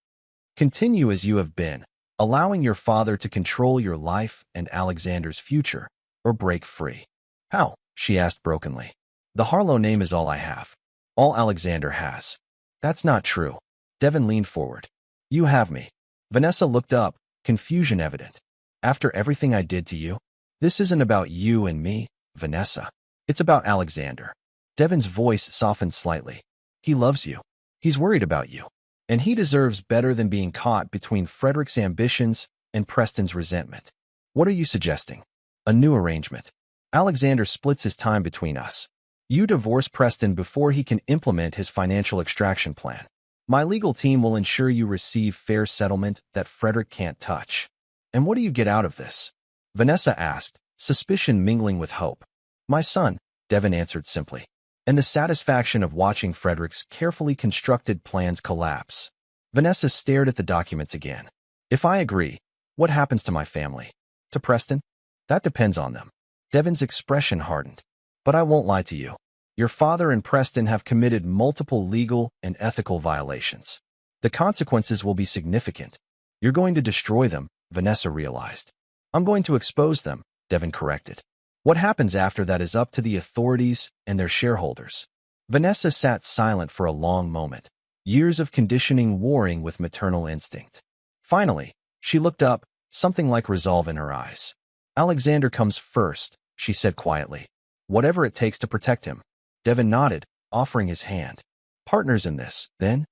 [SPEAKER 1] Continue as you have been, allowing your father to control your life and Alexander's future, or break free. How? She asked brokenly. The Harlow name is all I have. All Alexander has. That's not true. Devin leaned forward. You have me. Vanessa looked up, confusion evident. After everything I did to you? This isn't about you and me, Vanessa. It's about Alexander. Devin's voice softened slightly. He loves you. He's worried about you. And he deserves better than being caught between Frederick's ambitions and Preston's resentment. What are you suggesting? A new arrangement. Alexander splits his time between us. You divorce Preston before he can implement his financial extraction plan. My legal team will ensure you receive fair settlement that Frederick can't touch. And what do you get out of this? Vanessa asked, suspicion mingling with hope. My son, Devin answered simply. And the satisfaction of watching Frederick's carefully constructed plans collapse. Vanessa stared at the documents again. If I agree, what happens to my family? To Preston? That depends on them. Devin's expression hardened. But I won't lie to you. Your father and Preston have committed multiple legal and ethical violations. The consequences will be significant. You're going to destroy them, Vanessa realized. I'm going to expose them, Devin corrected. What happens after that is up to the authorities and their shareholders. Vanessa sat silent for a long moment, years of conditioning warring with maternal instinct. Finally, she looked up, something like resolve in her eyes. Alexander comes first, she said quietly. Whatever it takes to protect him. Devin nodded, offering his hand. Partners in this, then?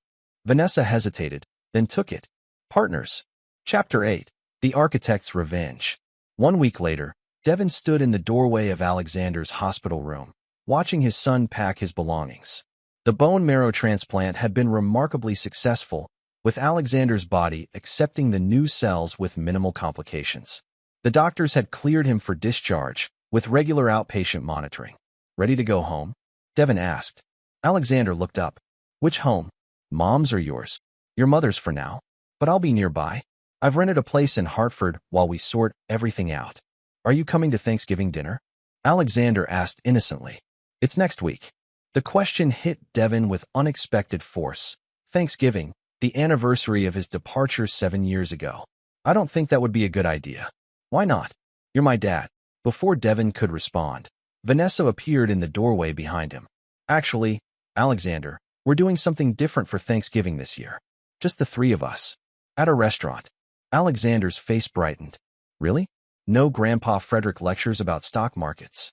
[SPEAKER 1] Vanessa hesitated, then took it. Partners. Chapter 8. The Architect's Revenge. 1 week later, Devin stood in the doorway of Alexander's hospital room, watching his son pack his belongings. The bone marrow transplant had been remarkably successful, with Alexander's body accepting the new cells with minimal complications. The doctors had cleared him for discharge, with regular outpatient monitoring. Ready to go home? Devin asked. Alexander looked up. Which home? Mom's or yours? Your mother's for now. But I'll be nearby. I've rented a place in Hartford while we sort everything out. Are you coming to Thanksgiving dinner? Alexander asked innocently. It's next week. The question hit Devin with unexpected force. Thanksgiving, the anniversary of his departure 7 years ago. I don't think that would be a good idea. Why not? You're my dad. Before Devin could respond, Vanessa appeared in the doorway behind him. Actually, Alexander, we're doing something different for Thanksgiving this year. Just the three of us. At a restaurant. Alexander's face brightened. Really? No Grandpa Frederick lectures about stock markets.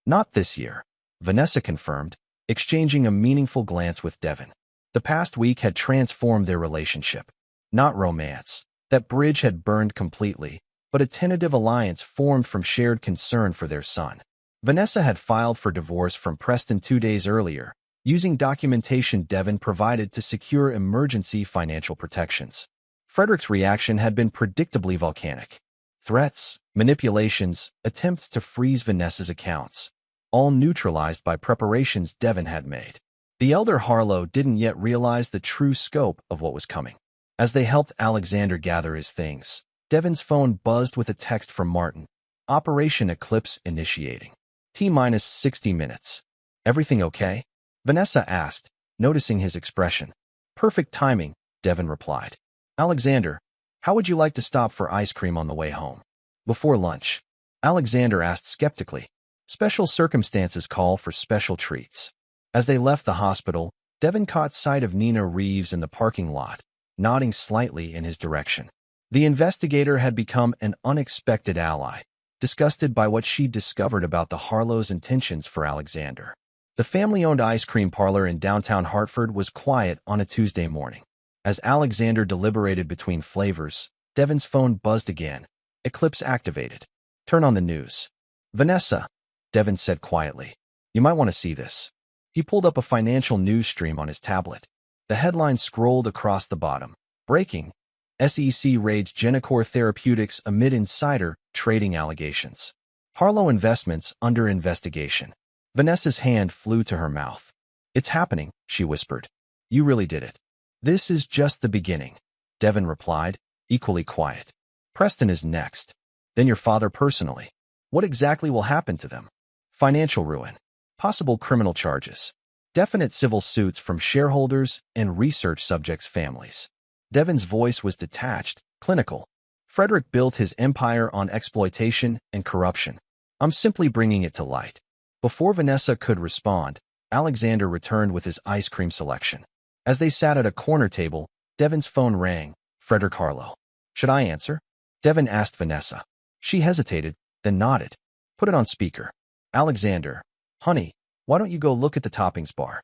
[SPEAKER 1] Not this year, Vanessa confirmed, exchanging a meaningful glance with Devin. The past week had transformed their relationship. Not romance. That bridge had burned completely, but a tentative alliance formed from shared concern for their son. Vanessa had filed for divorce from Preston 2 days earlier, using documentation Devin provided to secure emergency financial protections. Frederick's reaction had been predictably volcanic. Threats, manipulations, attempts to freeze Vanessa's accounts, all neutralized by preparations Devin had made. The elder Harlow didn't yet realize the true scope of what was coming. As they helped Alexander gather his things, Devin's phone buzzed with a text from Martin. Operation Eclipse initiating. T-minus 60 minutes. Everything okay? Vanessa asked, noticing his expression. Perfect timing, Devin replied. Alexander, how would you like to stop for ice cream on the way home? Before lunch. Alexander asked skeptically. Special circumstances call for special treats. As they left the hospital, Devin caught sight of Nina Reeves in the parking lot, nodding slightly in his direction. The investigator had become an unexpected ally, disgusted by what she'd discovered about the Harlow's intentions for Alexander. The family-owned ice cream parlor in downtown Hartford was quiet on a Tuesday morning. As Alexander deliberated between flavors, Devin's phone buzzed again. Eclipse activated. Turn on the news. Vanessa, Devin said quietly. You might want to see this. He pulled up a financial news stream on his tablet. The headline scrolled across the bottom. Breaking. SEC raids Genocor Therapeutics amid insider trading allegations. Harlow Investments under investigation. Vanessa's hand flew to her mouth. It's happening, she whispered. You really did it. This is just the beginning, Devin replied, equally quiet. Preston is next. Then your father personally. What exactly will happen to them? Financial ruin. Possible criminal charges. Definite civil suits from shareholders and research subjects' families. Devin's voice was detached, clinical. Frederick built his empire on exploitation and corruption. I'm simply bringing it to light. Before Vanessa could respond, Alexander returned with his ice cream selection. As they sat at a corner table, Devin's phone rang. Frederick Harlow. Should I answer? Devin asked Vanessa. She hesitated, then nodded. Put it on speaker. Alexander, Honey, why don't you go look at the toppings bar?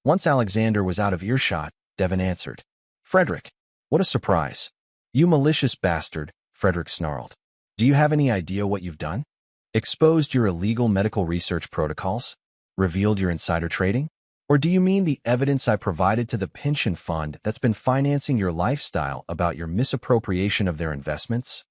[SPEAKER 1] Once Alexander was out of earshot, Devin answered. Frederick, what a surprise. You malicious bastard, Frederick snarled. Do you have any idea what you've done? Exposed your illegal medical research protocols? Revealed your insider trading? Or do you mean the evidence I provided to the pension fund that's been financing your lifestyle about your misappropriation of their investments?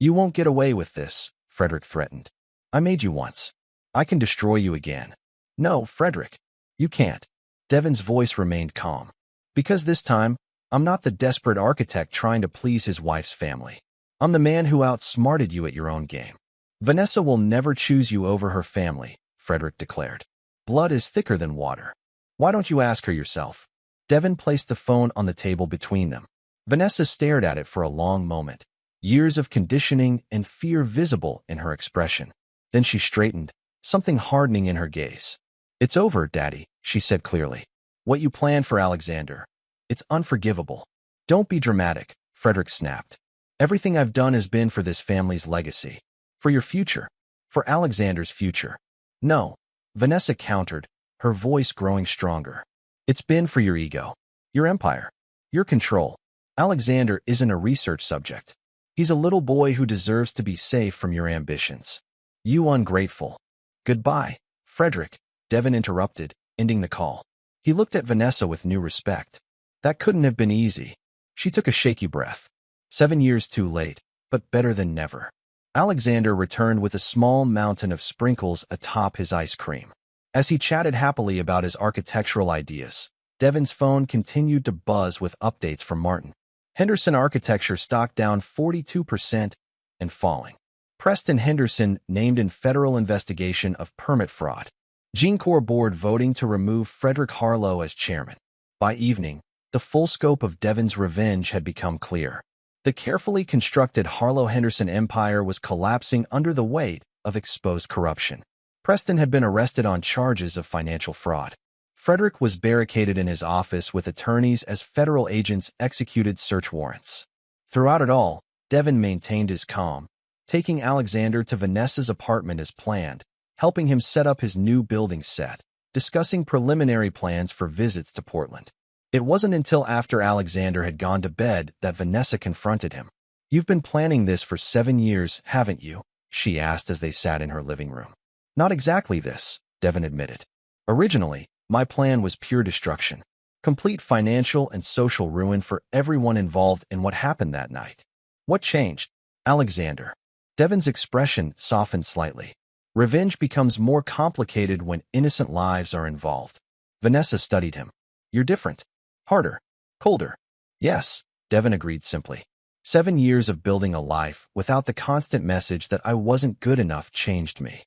[SPEAKER 1] You won't get away with this, Frederick threatened. I made you once. I can destroy you again. No, Frederick, you can't. Devin's voice remained calm. Because this time, I'm not the desperate architect trying to please his wife's family. I'm the man who outsmarted you at your own game. Vanessa will never choose you over her family, Frederick declared. Blood is thicker than water. Why don't you ask her yourself? Devin placed the phone on the table between them. Vanessa stared at it for a long moment, years of conditioning and fear visible in her expression. Then she straightened, something hardening in her gaze. It's over, Daddy, she said clearly. What you planned for Alexander. It's unforgivable. Don't be dramatic, Frederick snapped. Everything I've done has been for this family's legacy. For your future. For Alexander's future. No, Vanessa countered, her voice growing stronger. It's been for your ego, your empire, your control. Alexander isn't a research subject. He's a little boy who deserves to be safe from your ambitions. You ungrateful. Goodbye, Frederick, Devin interrupted, ending the call. He looked at Vanessa with new respect. That couldn't have been easy. She took a shaky breath. 7 years too late, but better than never. Alexander returned with a small mountain of sprinkles atop his ice cream. As he chatted happily about his architectural ideas, Devin's phone continued to buzz with updates from Martin. Henderson Architecture stock down 42% and falling. Preston Henderson named in federal investigation of permit fraud. Gene Corps board voting to remove Frederick Harlow as chairman. By evening, the full scope of Devin's revenge had become clear. The carefully constructed Harlow-Henderson empire was collapsing under the weight of exposed corruption. Preston had been arrested on charges of financial fraud. Frederick was barricaded in his office with attorneys as federal agents executed search warrants. Throughout it all, Devin maintained his calm, taking Alexander to Vanessa's apartment as planned, helping him set up his new building set, discussing preliminary plans for visits to Portland. It wasn't until after Alexander had gone to bed that Vanessa confronted him. You've been planning this for 7 years, haven't you? She asked as they sat in her living room. Not exactly this, Devin admitted. Originally, my plan was pure destruction. Complete financial and social ruin for everyone involved in what happened that night. What changed? Alexander. Devin's expression softened slightly. Revenge becomes more complicated when innocent lives are involved. Vanessa studied him. You're different. Harder. Colder. Yes, Devin agreed simply. 7 years of building a life without the constant message that I wasn't good enough changed me.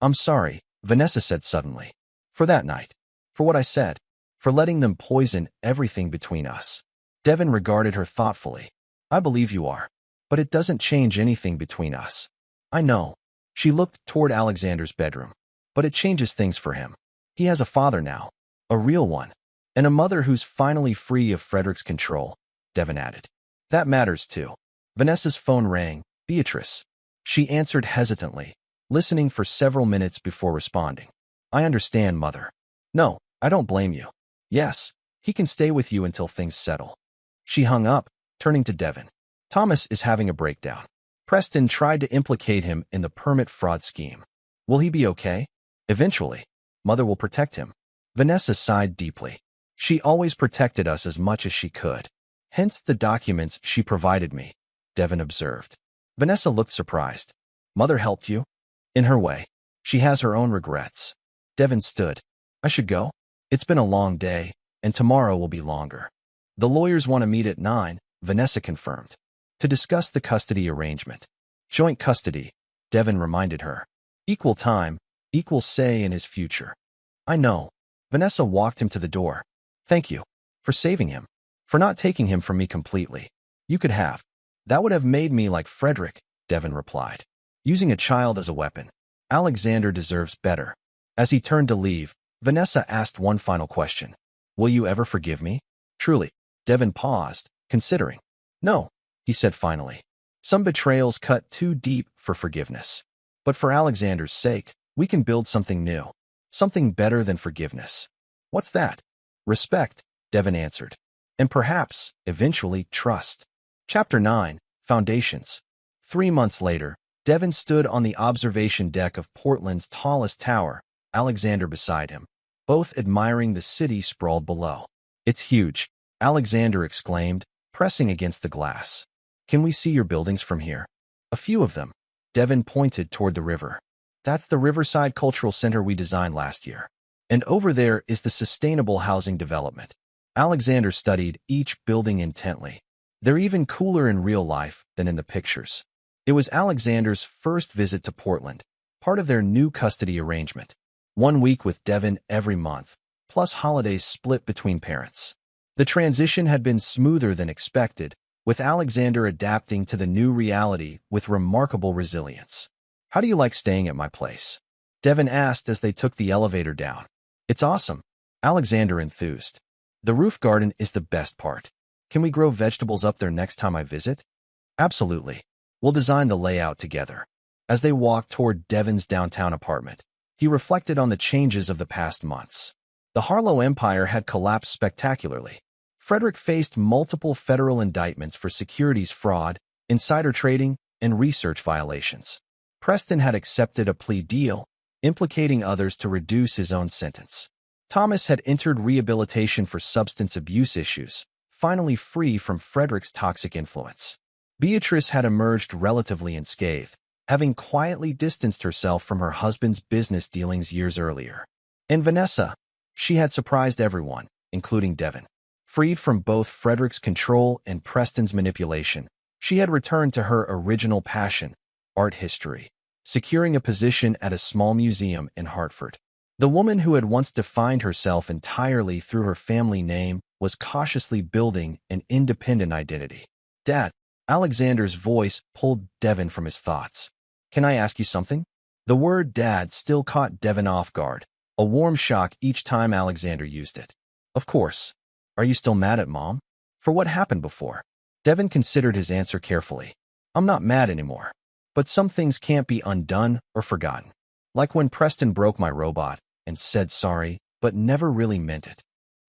[SPEAKER 1] I'm sorry, Vanessa said suddenly. For that night. For what I said. For letting them poison everything between us. Devin regarded her thoughtfully. I believe you are. But it doesn't change anything between us. I know. She looked toward Alexander's bedroom. But it changes things for him. He has a father now. A real one. And a mother who's finally free of Frederick's control, Devin added. That matters too. Vanessa's phone rang. Beatrice. She answered hesitantly, listening for several minutes before responding. I understand, Mother. No, I don't blame you. Yes, he can stay with you until things settle. She hung up, turning to Devin. Thomas is having a breakdown. Preston tried to implicate him in the permit fraud scheme. Will he be okay? Eventually. Mother will protect him. Vanessa sighed deeply. She always protected us as much as she could. Hence the documents she provided me, Devin observed. Vanessa looked surprised. Mother helped you? In her way. She has her own regrets. Devin stood. I should go? It's been a long day, and tomorrow will be longer. The lawyers want to meet at 9, Vanessa confirmed. To discuss the custody arrangement. Joint custody, Devin reminded her. Equal time, equal say in his future. I know. Vanessa walked him to the door. Thank you. For saving him. For not taking him from me completely. You could have. That would have made me like Frederick, Devin replied. Using a child as a weapon. Alexander deserves better. As he turned to leave, Vanessa asked one final question. Will you ever forgive me? Truly. Devin paused, considering. No, he said finally. Some betrayals cut too deep for forgiveness. But for Alexander's sake, we can build something new. Something better than forgiveness. What's that? Respect, Devin answered. And perhaps, eventually, trust. Chapter 9, Foundations. 3 months later, Devin stood on the observation deck of Portland's tallest tower, Alexander beside him, both admiring the city sprawled below. It's huge, Alexander exclaimed, pressing against the glass. Can we see your buildings from here? A few of them. Devin pointed toward the river. That's the Riverside Cultural Center we designed last year. And over there is the Sustainable Housing Development. Alexander studied each building intently. They're even cooler in real life than in the pictures. It was Alexander's first visit to Portland, part of their new custody arrangement. 1 week with Devin every month, plus holidays split between parents. The transition had been smoother than expected, with Alexander adapting to the new reality with remarkable resilience. How do you like staying at my place? Devin asked as they took the elevator down. It's awesome, Alexander enthused. The roof garden is the best part. Can we grow vegetables up there next time I visit? Absolutely. We'll design the layout together. As they walked toward Devin's downtown apartment, he reflected on the changes of the past months. The Harlow Empire had collapsed spectacularly. Frederick faced multiple federal indictments for securities fraud, insider trading, and research violations. Preston had accepted a plea deal, implicating others to reduce his own sentence. Thomas had entered rehabilitation for substance abuse issues, finally free from Frederick's toxic influence. Beatrice had emerged relatively unscathed, having quietly distanced herself from her husband's business dealings years earlier. And Vanessa, she had surprised everyone, including Devin. Freed from both Frederick's control and Preston's manipulation, she had returned to her original passion, art history, securing a position at a small museum in Hartford. The woman who had once defined herself entirely through her family name was cautiously building an independent identity. Dad, Alexander's voice pulled Devin from his thoughts. Can I ask you something? The word dad still caught Devin off guard, a warm shock each time Alexander used it. Of course. Are you still mad at Mom? For what happened before? Devin considered his answer carefully. I'm not mad anymore. But some things can't be undone or forgotten. Like when Preston broke my robot and said sorry, but never really meant it.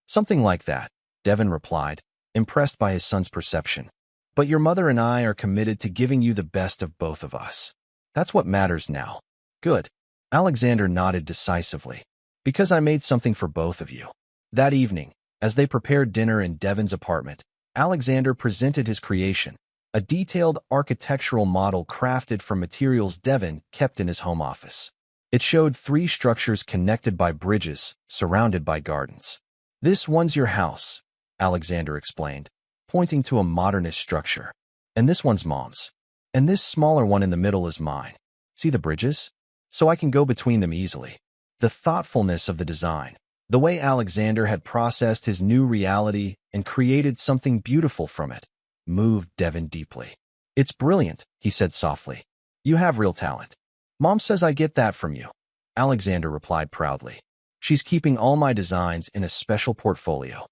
[SPEAKER 1] Something like that, Devin replied, impressed by his son's perception. But your mother and I are committed to giving you the best of both of us. That's what matters now. Good. Alexander nodded decisively. Because I made something for both of you. That evening, as they prepared dinner in Devin's apartment, Alexander presented his creation, a detailed architectural model crafted from materials Devin kept in his home office. It showed 3 structures connected by bridges, surrounded by gardens. This one's your house, Alexander explained, pointing to a modernist structure. And this one's Mom's. And this smaller one in the middle is mine. See the bridges? So I can go between them easily. The thoughtfulness of the design, the way Alexander had processed his new reality and created something beautiful from it, moved Devin deeply. It's brilliant, he said softly. You have real talent. Mom says I get that from you, Alexander replied proudly. She's keeping all my designs in a special portfolio.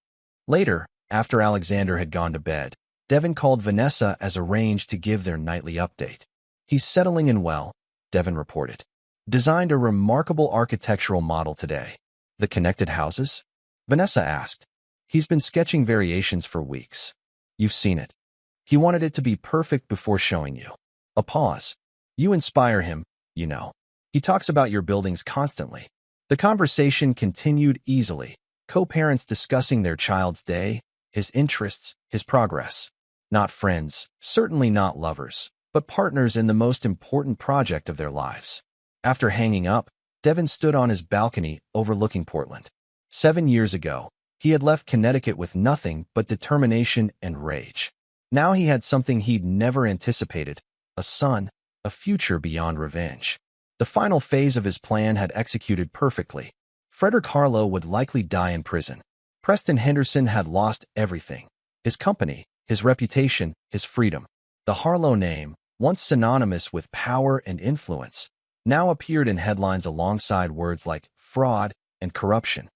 [SPEAKER 1] Later, after Alexander had gone to bed, Devin called Vanessa as arranged to give their nightly update. He's settling in well, Devin reported. Designed a remarkable architectural model today. The connected houses? Vanessa asked. He's been sketching variations for weeks. You've seen it. He wanted it to be perfect before showing you. A pause. You inspire him, you know. He talks about your buildings constantly. The conversation continued easily, co-parents discussing their child's day, his interests, his progress. Not friends, certainly not lovers, but partners in the most important project of their lives. After hanging up, Devin stood on his balcony overlooking Portland. 7 years ago, he had left Connecticut with nothing but determination and rage. Now he had something he'd never anticipated, a son, a future beyond revenge. The final phase of his plan had executed perfectly. Frederick Harlow would likely die in prison. Preston Henderson had lost everything. His company, his reputation, his freedom. The Harlow name, once synonymous with power and influence, now appeared in headlines alongside words like fraud and corruption.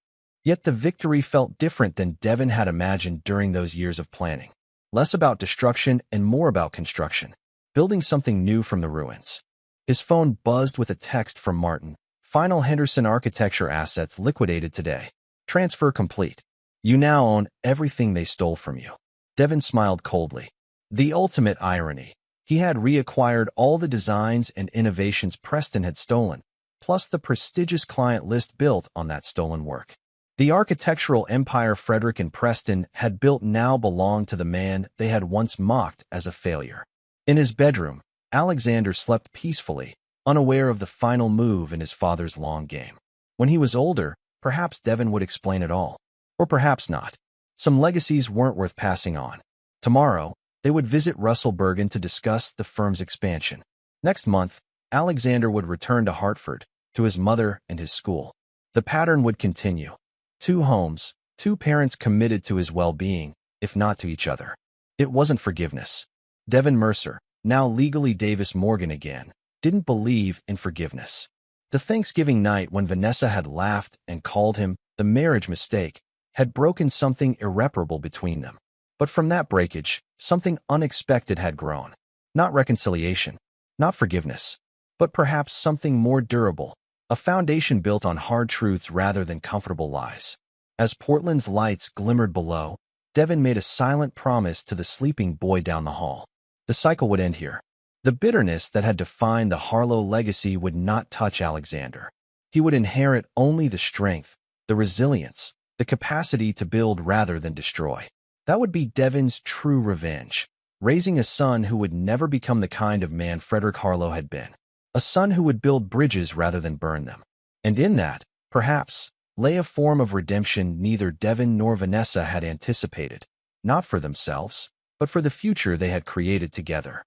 [SPEAKER 1] Yet the victory felt different than Devin had imagined during those years of planning. Less about destruction and more about construction, building something new from the ruins. His phone buzzed with a text from Martin, Final Henderson Architecture assets liquidated today. Transfer complete. You now own everything they stole from you. Devin smiled coldly. The ultimate irony. He had reacquired all the designs and innovations Preston had stolen, plus the prestigious client list built on that stolen work. The architectural empire Frederick and Preston had built now belonged to the man they had once mocked as a failure. In his bedroom, Alexander slept peacefully, unaware of the final move in his father's long game. When he was older, perhaps Devin would explain it all. Or perhaps not. Some legacies weren't worth passing on. Tomorrow, they would visit Russell Bergen to discuss the firm's expansion. Next month, Alexander would return to Hartford, to his mother and his school. The pattern would continue. 2 homes, 2 parents committed to his well-being, if not to each other. It wasn't forgiveness. Devin Mercer, now legally Davis Morgan again, didn't believe in forgiveness. The Thanksgiving night when Vanessa had laughed and called him the marriage mistake had broken something irreparable between them. But from that breakage, something unexpected had grown. Not reconciliation, not forgiveness, but perhaps something more durable, a foundation built on hard truths rather than comfortable lies. As Portland's lights glimmered below, Devin made a silent promise to the sleeping boy down the hall. The cycle would end here. The bitterness that had defined the Harlow legacy would not touch Alexander. He would inherit only the strength, the resilience, the capacity to build rather than destroy. That would be Devin's true revenge, raising a son who would never become the kind of man Frederick Harlow had been. A son who would build bridges rather than burn them. And in that, perhaps, lay a form of redemption neither Devin nor Vanessa had anticipated, not for themselves, but for the future they had created together.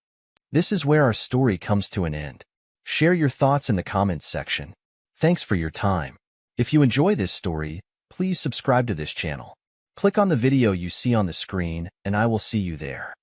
[SPEAKER 1] This is where our story comes to an end. Share your thoughts in the comments section. Thanks for your time. If you enjoy this story, please subscribe to this channel. Click on the video you see on the screen, and I will see you there.